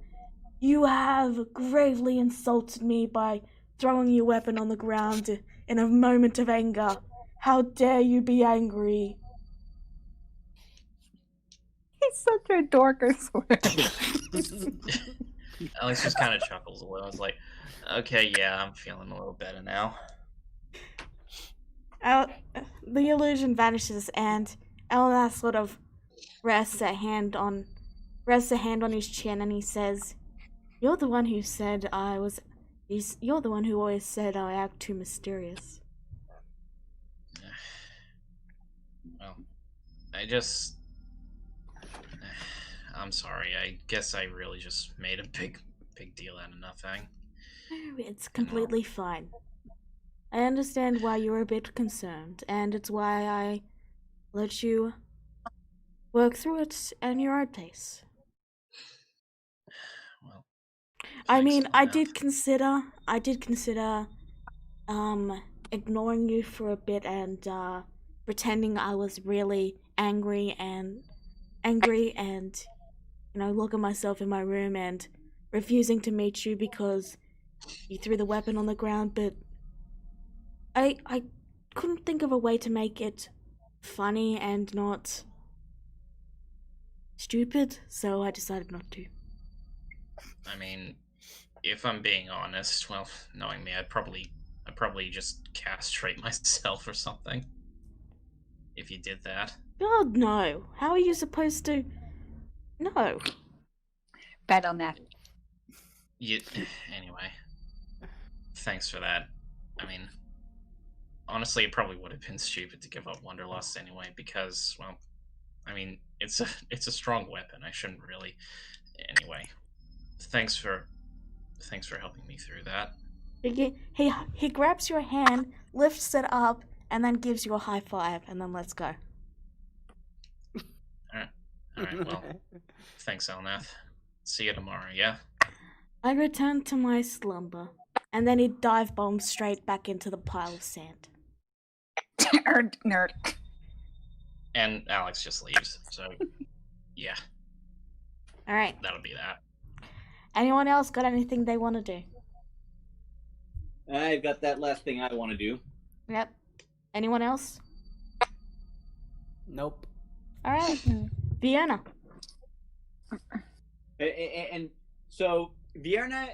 you have gravely insulted me by throwing your weapon on the ground in a moment of anger. How dare you be angry? He's such a dork, I swear. Alex just kind of chuckles a little. I was like, okay, yeah, I'm feeling a little better now. The illusion vanishes and Elnath sort of rests a hand on his chin and he says, You're the one who said you're the one who always said I act too mysterious. Well, I'm sorry. I guess I really just made a big deal out of nothing. No, it's completely fine. I understand why you're a bit concerned, and it's why I let you work through it at your own pace. Well, I mean, I thanks, did consider ignoring you for a bit and pretending I was really angry and locking myself in my room and refusing to meet you because you threw the weapon on the ground, but I couldn't think of a way to make it funny and not stupid, so I decided not to. I mean, if I'm being honest, well, knowing me, I'd probably I'd probably just castrate myself or something. If you did that. God, no. How are you supposed to... No. Bad on that. Anyway. Thanks for that. I mean, honestly, it probably would have been stupid to give up Wanderlust anyway, because, well, I mean, it's a strong weapon. I shouldn't really... Anyway. Thanks for helping me through that. He grabs your hand, lifts it up, and then gives you a high five, and then let's go. Alright, well, thanks, Elnath. See you tomorrow, yeah? I return to my slumber, and then he dive bombs straight back into the pile of sand. Nerd. And Alex just leaves, so, yeah. Alright. That'll be that. Anyone else got anything they want to do? I've got that last thing I want to do. Yep. Anyone else? Nope. Alright. Vienna. And so Vienna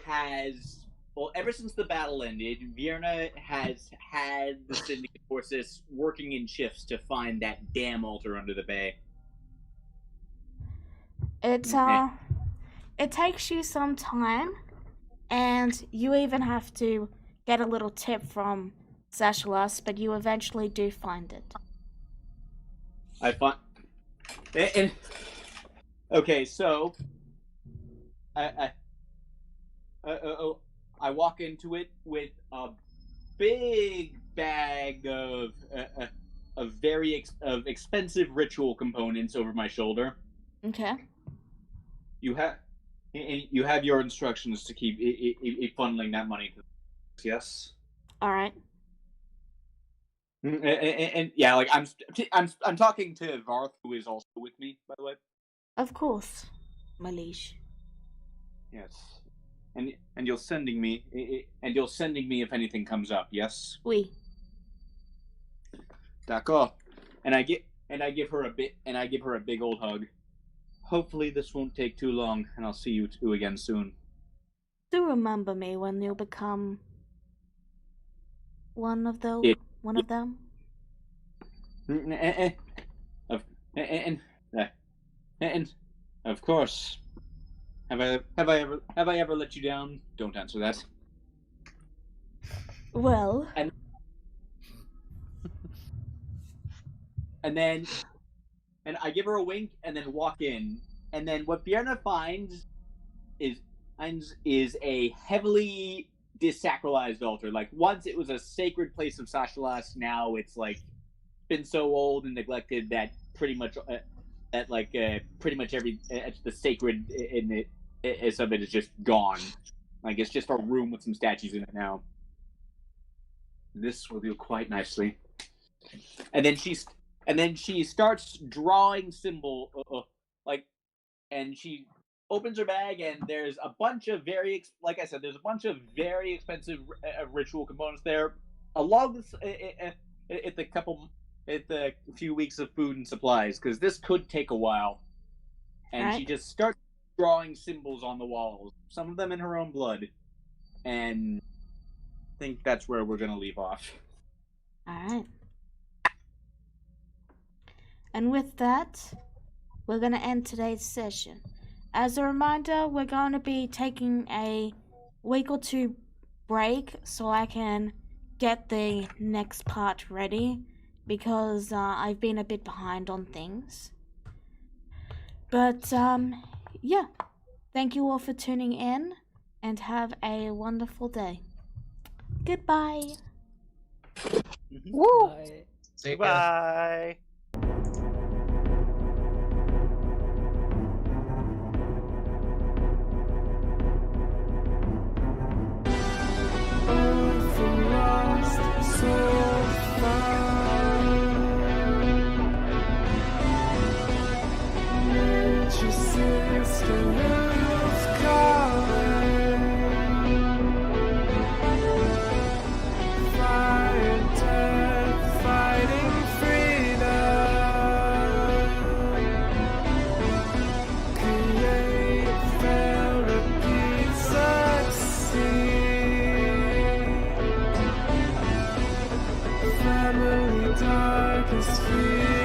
has, well, ever since the battle ended, Vienna has had the Syndicate forces working in shifts to find that damn altar under the bay. It takes you some time, and you even have to get a little tip from Zashalas, but you eventually do find it. And okay, so I walk into it with a big bag of expensive ritual components over my shoulder. Okay. You have your instructions to keep funneling that money to. Yes. All right. And yeah, like I'm talking to Varth, who is also with me, by the way. Of course, my liege. Yes. And you're sending me if anything comes up. Yes. Oui. D'accord. And I give her a big old hug. Hopefully this won't take too long, and I'll see you two again soon. Do remember me when you become one of them. And of course, have I ever let you down? Don't answer that. Well. And I give her a wink and then walk in. And then what Bjarna finds is a heavily desacralized altar. Like, once it was a sacred place of Sashalas, now it's like been so old and neglected that pretty much every the sacred in it some of it is just gone. Like, it's just a room with some statues in it now. This will do quite nicely. And then she starts drawing and she opens her bag, and there's a bunch of very expensive ritual components there, along with the few weeks of food and supplies, because this could take a while. And right. She just starts drawing symbols on the walls, some of them in her own blood, and I think that's where we're going to leave off. All right. And with that, we're going to end today's session. As a reminder, we're going to be taking a week or two break so I can get the next part ready, because I've been a bit behind on things. But, yeah. Thank you all for tuning in, and have a wonderful day. Goodbye. Woo! Bye. See ya. Bye. Fire, death, fighting freedom. family darkest fear.